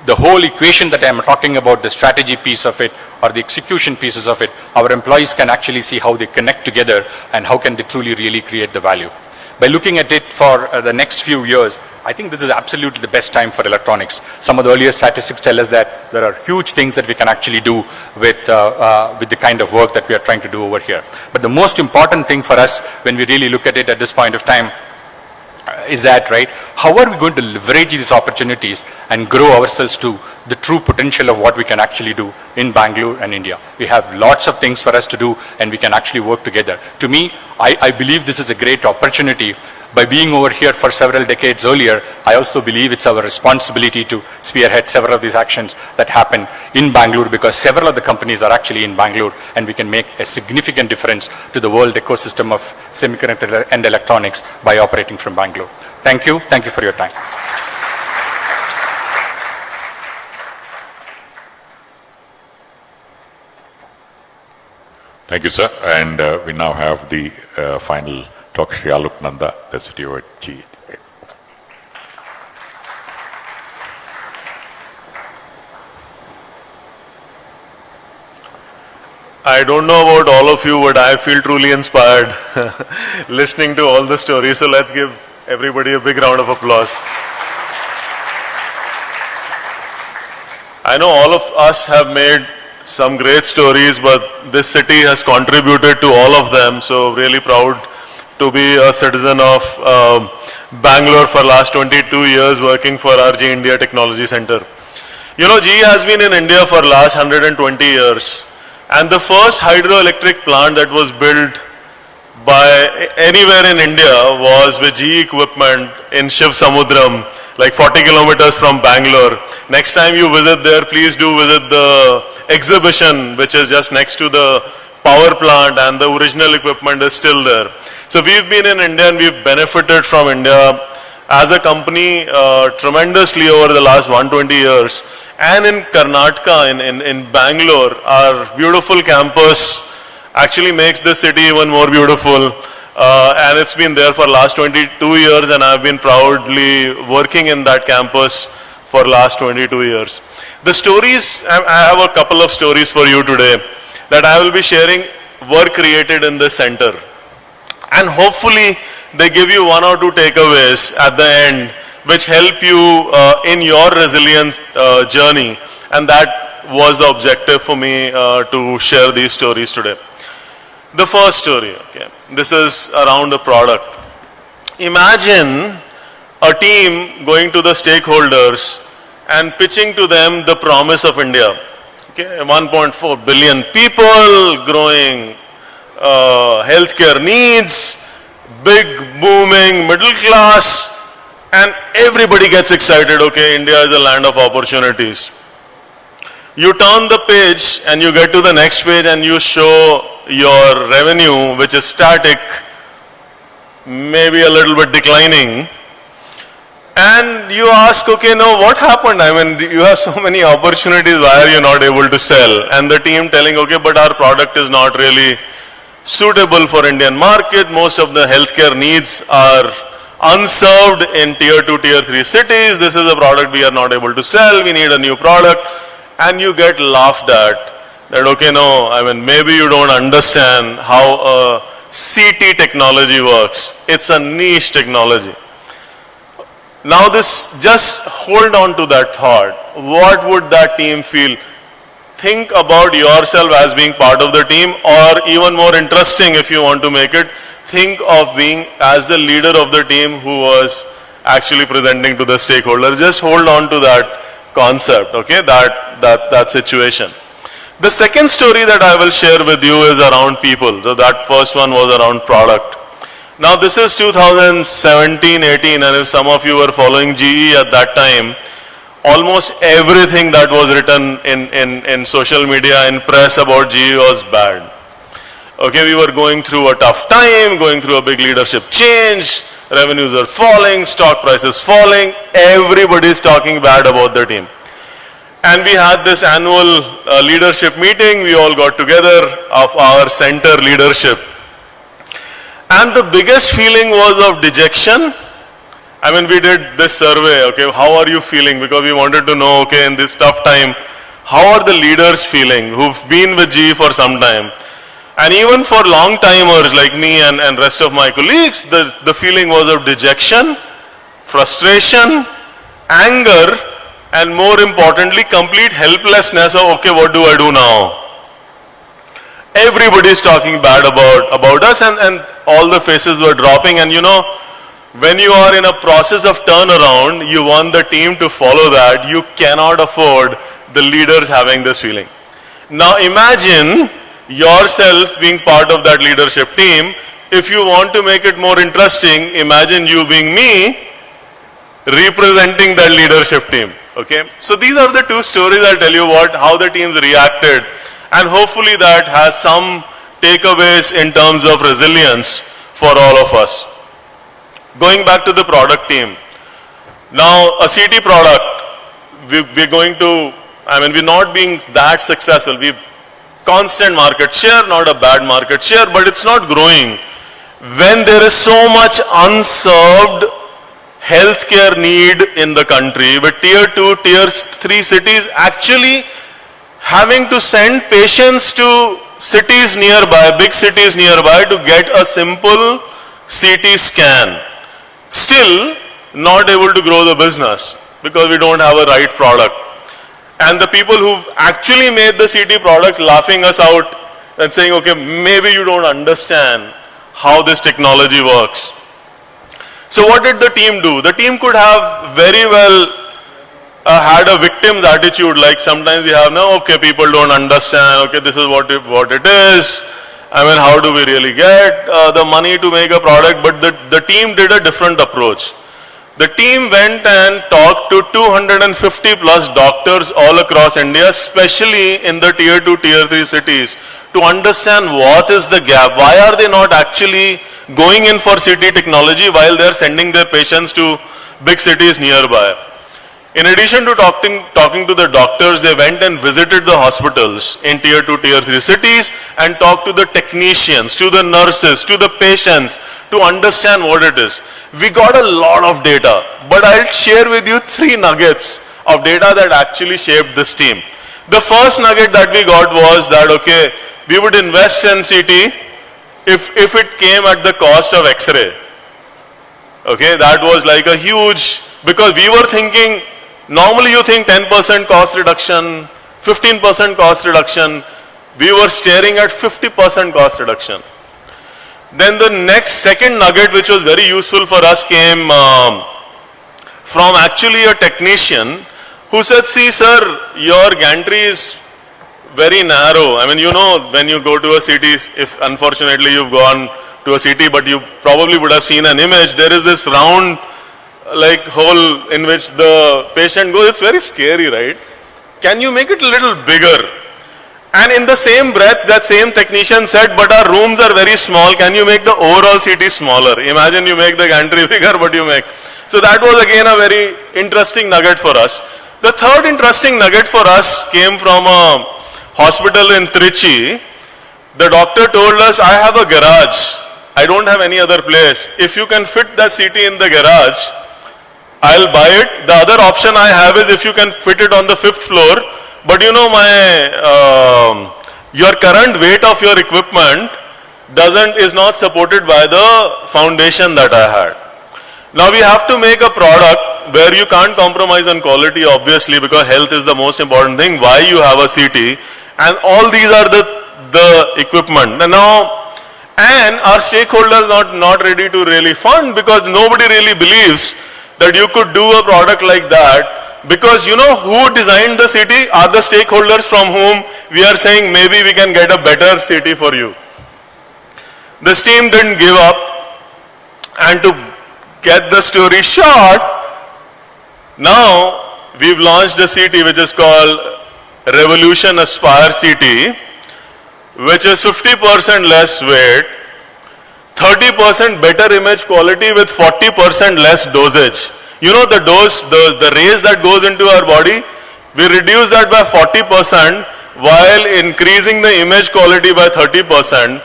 the whole equation that I'm talking about, the strategy piece of it or the execution pieces of it, our employees can actually see how they connect together and how can they truly really create the value. By looking at it for the next few years, I think this is absolutely the best time for electronics. Some of the earlier statistics tell us that there are huge things that we can actually do with the kind of work that we are trying to do over here. But the most important thing for us when we really look at it at this point of time is that, right, how are we going to leverage these opportunities and grow ourselves to the true potential of what we can actually do in Bangalore and India? We have lots of things for us to do and we can actually work together. To me, I believe this is a great opportunity. By being over here for several decades earlier, I also believe it's our responsibility to spearhead several of these actions that happen in Bangalore, because several of the companies are actually in Bangalore and we can make a significant difference to the world ecosystem of semiconductor and electronics by operating from Bangalore. Thank you. Thank you for your time. Thank you, sir. And we now have the final talk, Shri Alok Nanda, the CTO at GE. I don't know about all of you, but I feel truly inspired listening to all the stories. So let's give everybody a big round of applause. I know all of us have made some great stories, but this city has contributed to all of them. So really proud to be a citizen of Bangalore for last 22 years working for our GE India Technology Center. You know, GE has been in India for last 120 years. And the first hydroelectric plant that was built by anywhere in India was with GE equipment in Shiv Samudram, like 40 kilometers from Bangalore. Next time you visit there, please do visit the exhibition, which is just next to the power plant, and the original equipment is still there. So we've been in India and we've benefited from India as a company tremendously over the last 120 years. And in Karnataka, in Bangalore, our beautiful campus actually makes this city even more beautiful. And it's been there for last 22 years, and I've been proudly working in that campus for last 22 years. The stories, I have a couple of stories for you today that I will be sharing were created in this center. And hopefully they give you one or two takeaways at the end which help you in your resilience journey. And that was the objective for me to share these stories today. The first story, okay, this is around a product. Imagine a team going to the stakeholders and pitching to them the promise of India. Okay, 1.4 billion people, growing healthcare needs, big booming middle class, and everybody gets excited. Okay, India is a land of opportunities. You turn the page and you get to the next page and you show your revenue, which is static, maybe a little bit declining. And you ask, okay, now what happened? I mean, you have so many opportunities, why are you not able to sell? And the team telling, okay, but our product is not really suitable for Indian market. Most of the healthcare needs are unserved in tier 2, tier 3 cities. This is a product we are not able to sell. We need a new product. And you get laughed at. That, okay, no, I mean, maybe you don't understand how a CT technology works. It's a niche technology. Now this, just hold on to that thought. What would that team feel? Think about yourself as being part of the team, or even more interesting if you want to make it, think of being as the leader of the team who was actually presenting to the stakeholders. Just hold on to that concept, okay, that situation. The second story that I will share with you is around people. So that first one was around product. Now this is 2017-18, and if some of you were following GE at that time, almost everything that was written in social media, in press about GE was bad. Okay, we were going through a tough time, going through a big leadership change, revenues are falling, stock prices falling, everybody is talking bad about the team. And we had this annual leadership meeting, we all got together of our center leadership. And the biggest feeling was of dejection. I mean, we did this survey, okay, how are you feeling? Because we wanted to know, okay, in this tough time, how are the leaders feeling who've been with GE for some time? And even for long timers like me and rest of my colleagues, the feeling was of dejection, frustration, anger, and more importantly, complete helplessness of, okay, what do I do now? Everybody is talking bad about us, and all the faces were dropping. And you know, when you are in a process of turnaround, you want the team to follow that. You cannot afford the leaders having this feeling. Now imagine yourself being part of that leadership team. If you want to make it more interesting, imagine you being me representing that leadership team. Okay, so these are the two stories. I'll tell you how the teams reacted, and hopefully that has some takeaways in terms of resilience for all of us. Going back to the product team. Now a CT product, we're going to, I mean, we're not being that successful. We've constant market share, not a bad market share, but it's not growing. When there is so much unserved healthcare need in the country, with tier 2, tier 3 cities actually having to send patients to cities nearby, big cities nearby, to get a simple CT scan. Still not able to grow the business because we don't have a right product. And the people who actually made the CT product laughing us out and saying, okay, maybe you don't understand how this technology works. So what did the team do? The team could have very well had a victim's attitude, like sometimes we have now, okay, people don't understand, okay, this is what it is. I mean, how do we really get the money to make a product? But the team did a different approach. The team went and talked to 250 plus doctors all across India, especially in the tier 2, tier 3 cities, to understand what is the gap. Why are they not actually going in for CT technology while they're sending their patients to big cities nearby? In addition to talking to the doctors, they went and visited the hospitals in tier 2, tier 3 cities and talked to the technicians, to the nurses, to the patients to understand what it is. We got a lot of data, but I'll share with you 3 nuggets of data that actually shaped this team. The first nugget that we got was that, okay, we would invest in CT if it came at the cost of X-ray. Okay, that was like a huge, because we were thinking, normally you think 10% cost reduction, 15% cost reduction. We were staring at 50% cost reduction. Then the second nugget, which was very useful for us, came from actually a technician who said, see sir, your gantry is very narrow. I mean, you know, when you go to a city, if unfortunately you've gone to a city, but you probably would have seen an image, there is this round like hole in which the patient goes. It's very scary, right? Can you make it a little bigger? And in the same breath, that same technician said, but our rooms are very small, can you make the overall CT smaller? Imagine you make the gantry bigger, but you make. So that was again a very interesting nugget for us. The third interesting nugget for us came from a hospital in Trichy. The doctor told us, I have a garage. I don't have any other place. If you can fit that CT in the garage, I'll buy it. The other option I have is if you can fit it on the 5th floor. But you know, your current weight of your equipment is not supported by the foundation that I had. Now we have to make a product where you can't compromise on quality, obviously, because health is the most important thing. Why you have a CT, and all these are the equipment. And now, our stakeholders not ready to really fund, because nobody really believes that you could do a product like that. Because you know who designed the city are the stakeholders from whom we are saying maybe we can get a better city for you. This team didn't give up, and to get the story short, now we've launched a city which is called Revolution Aspire CT, which is 50% less weight, 30% better image quality with 40% less dosage. You know the dose, the rays that goes into our body, we reduce that by 40% while increasing the image quality by 30%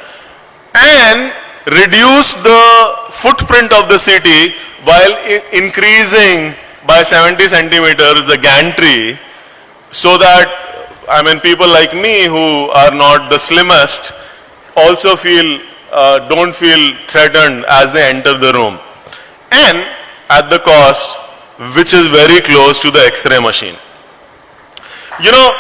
and reduce the footprint of the CT while increasing by 70 centimeters the gantry, so that, I mean, people like me who are not the slimmest also don't feel threatened as they enter the room. And at the cost which is very close to the X-ray machine. You know,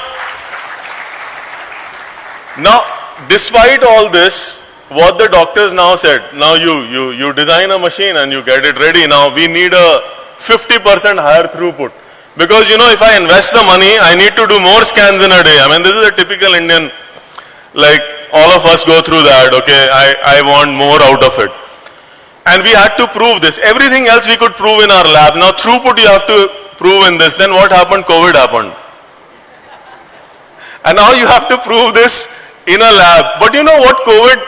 now despite all this, what the doctors now said, now you design a machine and you get it ready, now we need a 50% higher throughput. Because you know, if I invest the money, I need to do more scans in a day. I mean, this is a typical Indian, like all of us go through that, okay, I want more out of it. And we had to prove this. Everything else we could prove in our lab. Now throughput you have to prove in this. Then what happened? COVID happened. And now you have to prove this in a lab. But you know what COVID,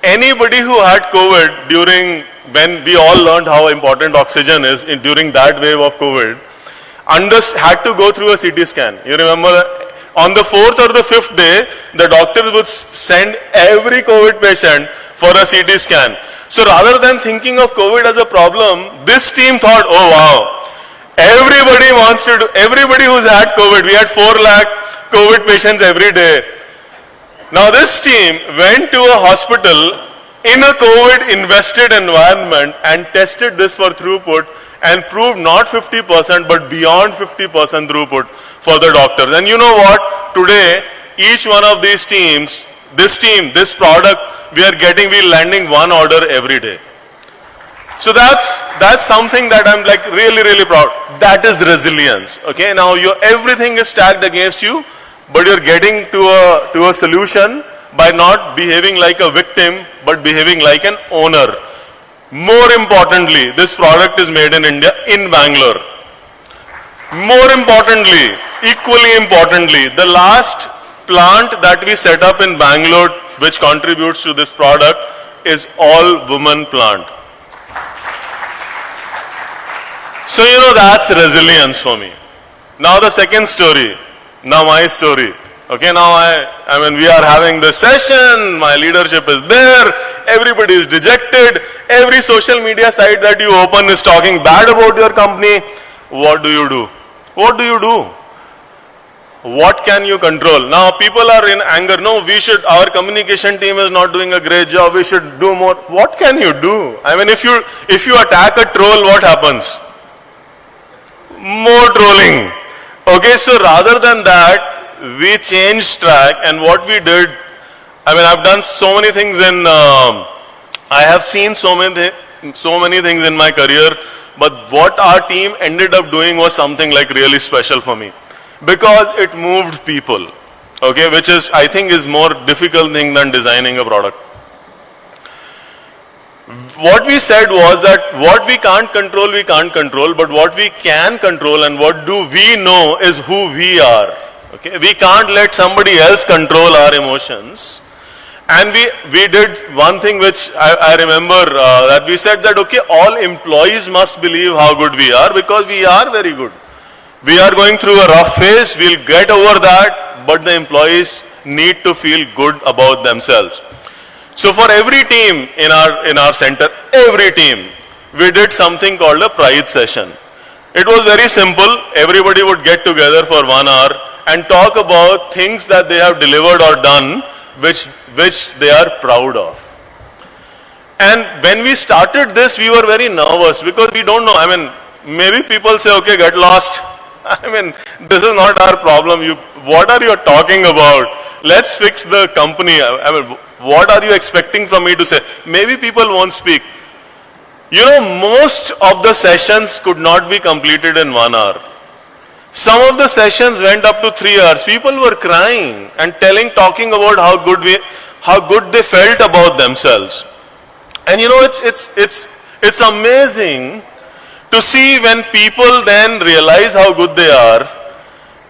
anybody who had COVID during, when we all learned how important oxygen is during that wave of COVID, had to go through a CT scan. You remember, on the 4th or the 5th day, the doctors would send every COVID patient for a CT scan. So rather than thinking of COVID as a problem, this team thought, oh wow, everybody who's had COVID, we had 4 lakh COVID patients every day. Now this team went to a hospital in a COVID invested environment and tested this for throughput and proved not 50% but beyond 50% throughput for the doctors. And you know what? Today, each one of these teams, this product, we're landing 1 order every day. So that's something that I'm like really proud. That is resilience. Okay, now everything is stacked against you, but you're getting to a solution by not behaving like a victim, but behaving like an owner. More importantly, this product is made in India, in Bangalore. More importantly, equally importantly, the last plant that we set up in Bangalore, which contributes to this product, is all women plant. So, you know, that's resilience for me. Now the second story, now my story. Okay, now I mean, we are having this session, my leadership is there, everybody is dejected, every social media site that you open is talking bad about your company. What do you do? What do you do? What can you control? Now people are in anger. No, we should, our communication team is not doing a great job, we should do more. What can you do? I mean, if you attack a troll, what happens? More trolling. Okay, so rather than that, we changed track, and what we did, I mean, I've done so many things in, I have seen so many things in my career, but what our team ended up doing was something like really special for me. Because it moved people, okay, which is, I think, is more difficult thing than designing a product. What we said was that what we can't control, but what we can control and what do we know is who we are. Okay, we can't let somebody else control our emotions. And we did one thing which I remember that we said that, okay, all employees must believe how good we are because we are very good. We are going through a rough phase, we'll get over that, but the employees need to feel good about themselves. So for every team in our center, every team, we did something called a pride session. It was very simple. Everybody would get together for 1 hour and talk about things that they have delivered or done which they are proud of. And when we started this, we were very nervous because we don't know. I mean, maybe people say, okay, get lost. I mean, this is not our problem. What are you talking about? Let's fix the company. I mean, what are you expecting from me to say? Maybe people won't speak. You know, most of the sessions could not be completed in 1 hour. Some of the sessions went up to 3 hours. People were crying and talking about how good they felt about themselves. And you know, it's amazing to see when people then realize how good they are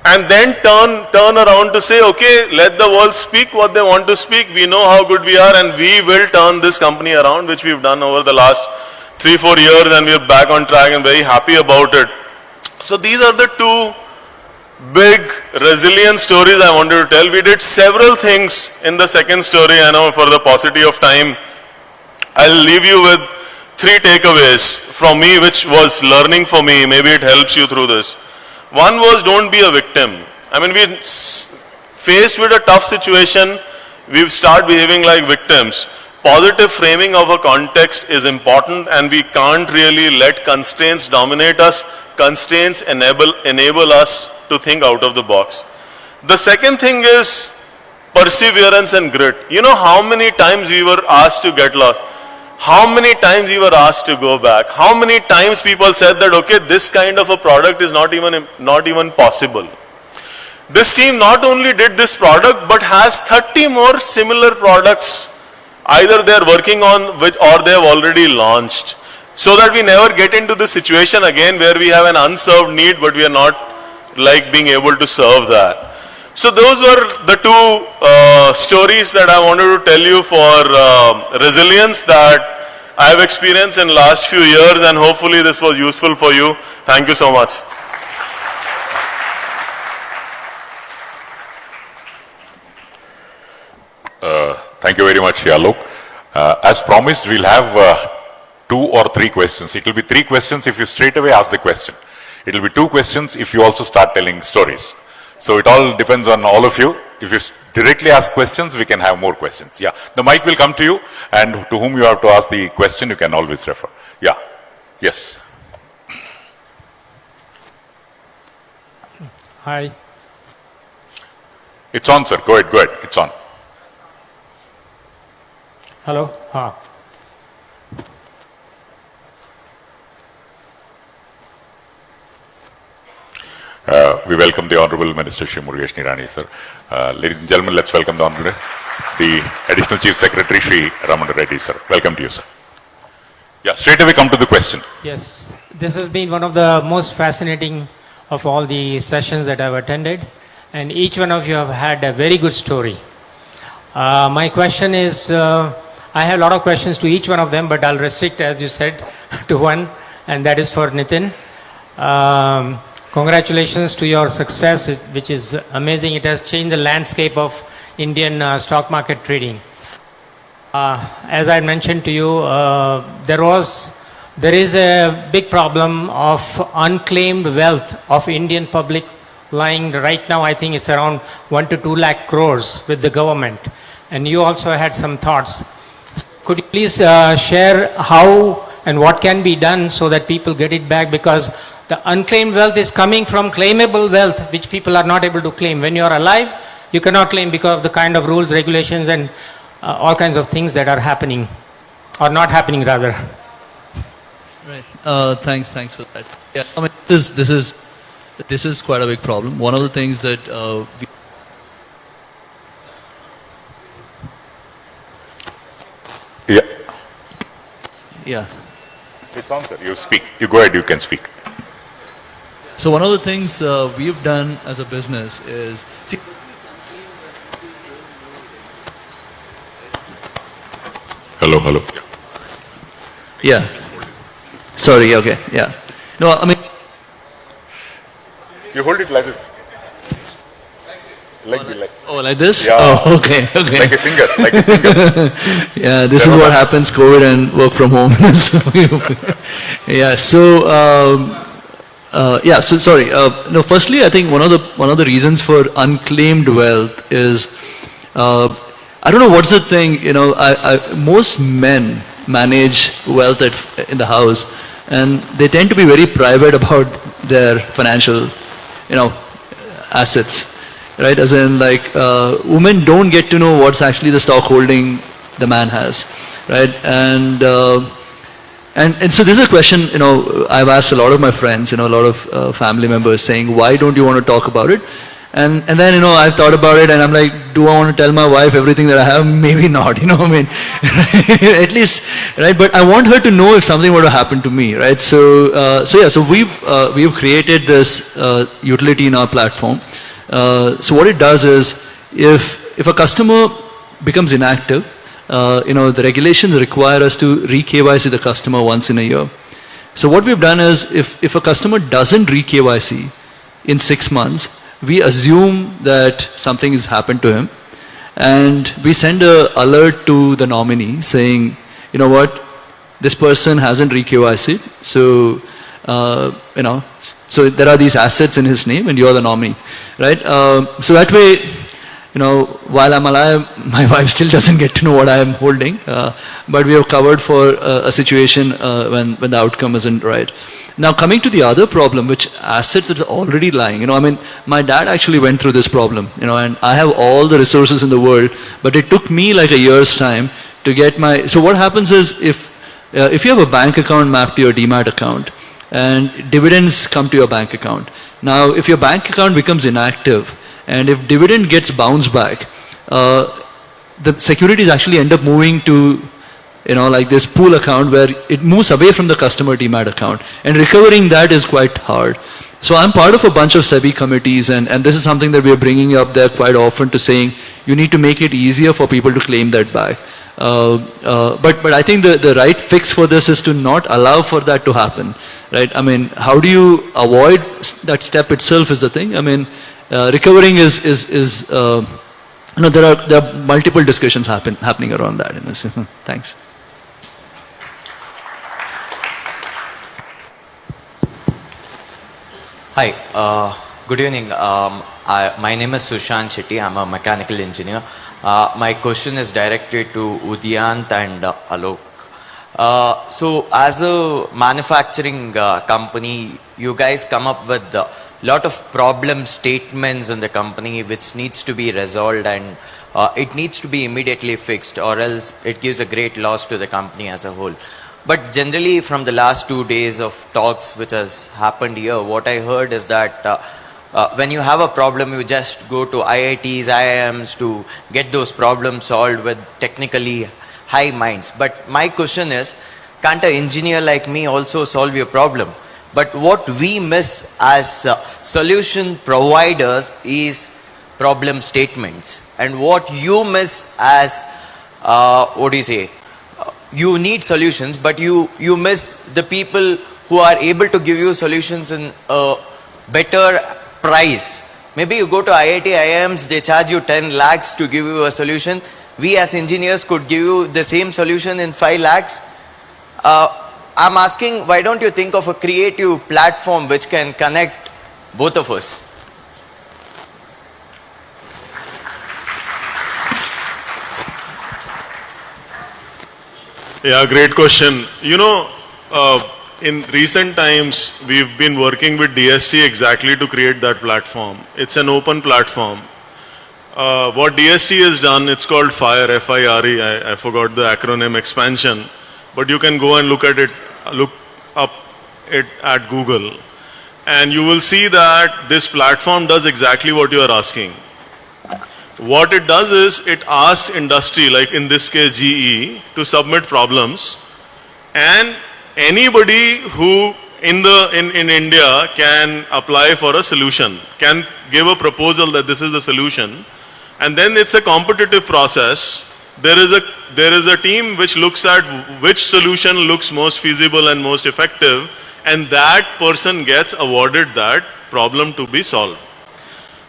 and then turn around to say, okay, let the world speak what they want to speak. We know how good we are and we will turn this company around, which we've done over the last 3-4 years, and we're back on track and very happy about it. So these are the two big resilience stories I wanted to tell. We did several things in the second story. I know for the paucity of time, I'll leave you with 3 takeaways from me, which was learning for me. Maybe it helps you through this. One was, don't be a victim. I mean, we faced with a tough situation, we start behaving like victims. Positive framing of a context is important, and we can't really let constraints dominate us. Constraints enable us to think out of the box. The second thing is perseverance and grit. You know how many times we were asked to get lost? How many times we were asked to go back? How many times people said that, okay, this kind of a product is not even possible. This team not only did this product, but has 30 more similar products, either they're working on which or they have already launched, so that we never get into the situation again where we have an unserved need, but we are not like being able to serve that. So those were the 2 stories that I wanted to tell you for resilience that I have experienced in last few years, and hopefully this was useful for you. Thank you so much. Thank you very much, Alok. As promised, we'll have 2 or 3 questions. It will be 3 questions if you straight away ask the question. It will be 2 questions if you also start telling stories. So it all depends on all of you. If you directly ask questions, we can have more questions. Yeah, the mic will come to you, and to whom you have to ask the question, you can always refer. Yeah, yes. Hi. It's on, sir. Go ahead. It's on. Hello. We welcome the Honorable Minister Shri Murugesh Nirani, sir. Ladies and gentlemen, let's welcome the Honorable, the Additional Chief Secretary Shri Ramana Reddy, sir. Welcome to you, sir. Yeah, straight away come to the question. Yes, this has been one of the most fascinating of all the sessions that I've attended, and each one of you have had a very good story. My question is, I have a lot of questions to each one of them, but I'll restrict, as you said, to one, and that is for Nitin. Congratulations to your success, which is amazing. It has changed the landscape of Indian stock market trading. As I mentioned to you, there is a big problem of unclaimed wealth of Indian public lying right now. I think it's around 1 to 2 lakh crores with the government. And you also had some thoughts. Could you please share how and what can be done so that people get it back? Because the unclaimed wealth is coming from claimable wealth, which people are not able to claim. When you are alive, you cannot claim because of the kind of rules, regulations, and all kinds of things that are happening, or not happening rather. Right. Thanks for that. Yeah, I mean, this is quite a big problem. One of the things that yeah. It's on, sir. You speak. You go ahead. You can speak. So one of the things we've done as a business is Hello. yeah. Sorry. Okay. Yeah. No, I mean. You hold it like this. Like Like this? Yeah. Oh, okay. Like a singer. Yeah, this is what happens, COVID and work from home. Yeah, so sorry. No, firstly, I think one of the reasons for unclaimed wealth is, I don't know what's the thing, most men manage wealth in the house, and they tend to be very private about their financial, assets. Right, as in women don't get to know what's actually the stock holding the man has, right? And so this is a question, I've asked a lot of my friends, a lot of family members saying, why don't you want to talk about it? And then, I've thought about it and I'm like, do I want to tell my wife everything that I have? Maybe not, at least, right? But I want her to know if something were to happen to me, right? So we've created this utility in our platform. So what it does is, if a customer becomes inactive, the regulations require us to re-KYC the customer once in a year. So what we've done is, if a customer doesn't re-KYC in 6 months, we assume that something has happened to him, and we send an alert to the nominee saying, you know what, this person hasn't re-KYC'd, so so there are these assets in his name and you're the nominee, right? So that way, while I'm alive, my wife still doesn't get to know what I am holding, but we have covered for a situation when the outcome isn't right. Now coming to the other problem, which assets is already lying, my dad actually went through this problem, and I have all the resources in the world, but it took me like a year's time to get so what happens is, if you have a bank account mapped to your Demat account, and dividends come to your bank account. Now, if your bank account becomes inactive, and if dividend gets bounced back, the securities actually end up moving to, like this pool account where it moves away from the customer Demat account. And recovering that is quite hard. So I'm part of a bunch of SEBI committees, and this is something that we are bringing up there quite often, to saying you need to make it easier for people to claim that back. But I think the right fix for this is to not allow for that to happen, right? How do you avoid that step itself is the thing. Recovering is there are multiple discussions happening around that. Thanks. Hi, good evening. My name is Sushant Shetty. I'm a mechanical engineer. My question is directed to Udyant and Alok. So as a manufacturing company, you guys come up with a lot of problem statements in the company which needs to be resolved, and it needs to be immediately fixed, or else it gives a great loss to the company as a whole. But generally, from the last 2 days of talks which has happened here, what I heard is that when you have a problem, you just go to IITs, IIMs to get those problems solved with technically high minds. But my question is, can't an engineer like me also solve your problem? But what we miss as solution providers is problem statements. And what you miss as, you need solutions, but you miss the people who are able to give you solutions in a better price. Maybe you go to IIT, IIMs, they charge you 10 lakhs to give you a solution. We as engineers could give you the same solution in 5 lakhs. I'm asking, why don't you think of a creative platform which can connect both of us? Yeah, great question. You know, in recent times, we've been working with DST exactly to create that platform. It's an open platform. What DST has done, it's called FIRE, F-I-R-E. I forgot the acronym expansion, but you can go and look at it, look up it at Google, and you will see that this platform does exactly what you are asking. What it does is it asks industry, like in this case GE, to submit problems, and anybody who in India can apply for a solution, can give a proposal that this is the solution, and then it's a competitive process. There is a team which looks at which solution looks most feasible and most effective, and that person gets awarded that problem to be solved.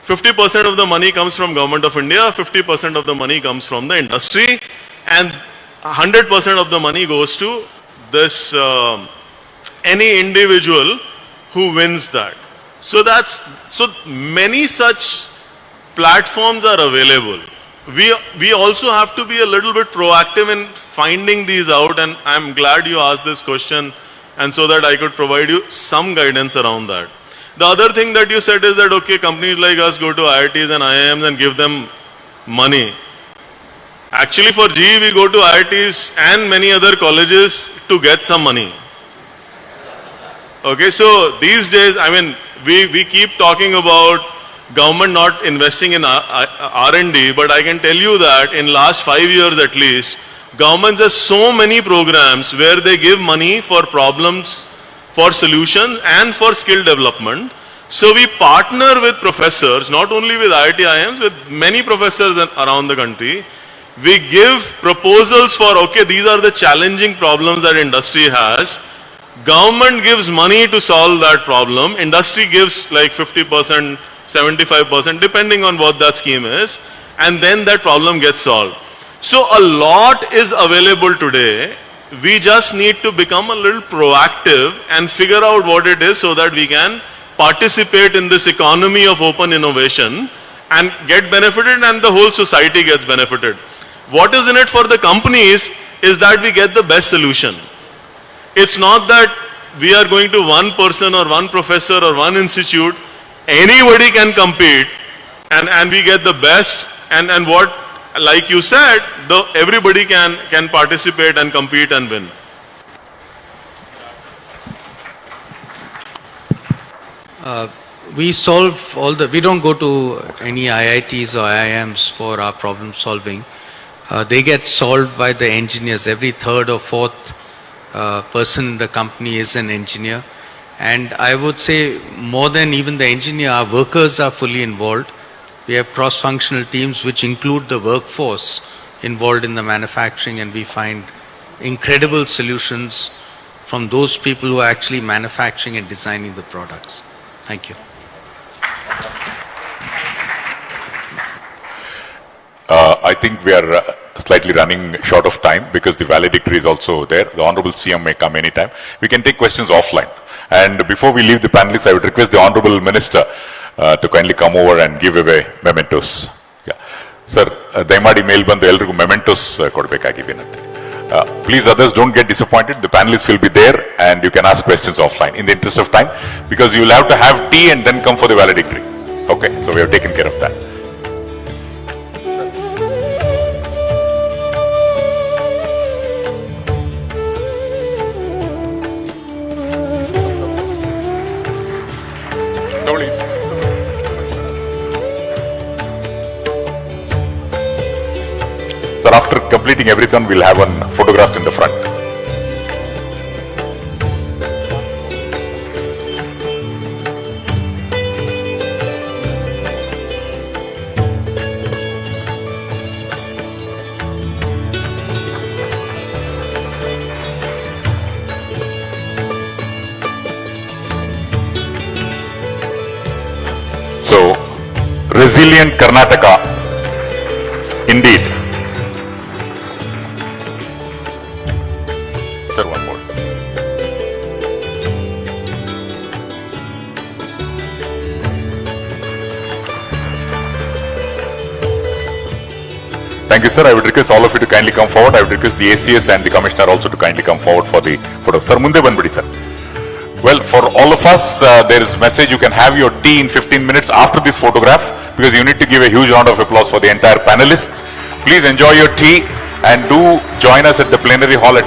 50% of the money comes from Government of India, 50% of the money comes from the industry, and 100% of the money goes to this any individual who wins that. So many such platforms are available. We also have to be a little bit proactive in finding these out, and I'm glad you asked this question, and so that I could provide you some guidance around that. The other thing that you said is that, okay, companies like us go to IITs and IIMs and give them money. Actually, for GE, we go to IITs and many other colleges to get some money. Okay, so these days, I mean, we keep talking about government not investing in R&D, but I can tell you that in last 5 years at least, governments have so many programs where they give money for problems, for solutions and for skill development. So we partner with professors, not only with IIT IIMs, with many professors around the country. We give proposals for, okay, these are the challenging problems that industry has. Government gives money to solve that problem. Industry gives like 50%, 75%, depending on what that scheme is. And then that problem gets solved. So a lot is available today. We just need to become a little proactive and figure out what it is so that we can participate in this economy of open innovation and get benefited, and the whole society gets benefited. What is in it for the companies is that we get the best solution. It's not that we are going to one person or one professor or one institute. Anybody can compete, and we get the best, and what, like you said, everybody can participate and compete and win. We don't go to any IITs or IIMs for our problem solving. They get solved by the engineers. Every third or fourth person in the company is an engineer. And I would say more than even the engineer, our workers are fully involved. We have cross-functional teams which include the workforce involved in the manufacturing, and we find incredible solutions from those people who are actually manufacturing and designing the products. Thank you. I think we are slightly running short of time because the valedictory is also there. The Honorable CM may come anytime. We can take questions offline. And before we leave the panelists, I would request the Honorable Minister to kindly come over and give away mementos. Yeah. Sir, Daimadi mail bandu elrigu mementos kodbekagi vinanti. Please others don't get disappointed. The panelists will be there and you can ask questions offline in the interest of time, because you will have to have tea and then come for the valedictory. Okay, so we have taken care of that. Sir, after completing everything, we'll have one photograph in the front. So, resilient Karnataka, indeed. Sir, one more. Thank you, sir. I would request all of you to kindly come forward. I would request the ACS and the Commissioner also to kindly come forward for the photo. Sir, munde banbidi, sir. Well, for all of us, there is a message. You can have your tea in 15 minutes after this photograph, because you need to give a huge round of applause for the entire panelists. Please enjoy your tea and do join us at the plenary hall at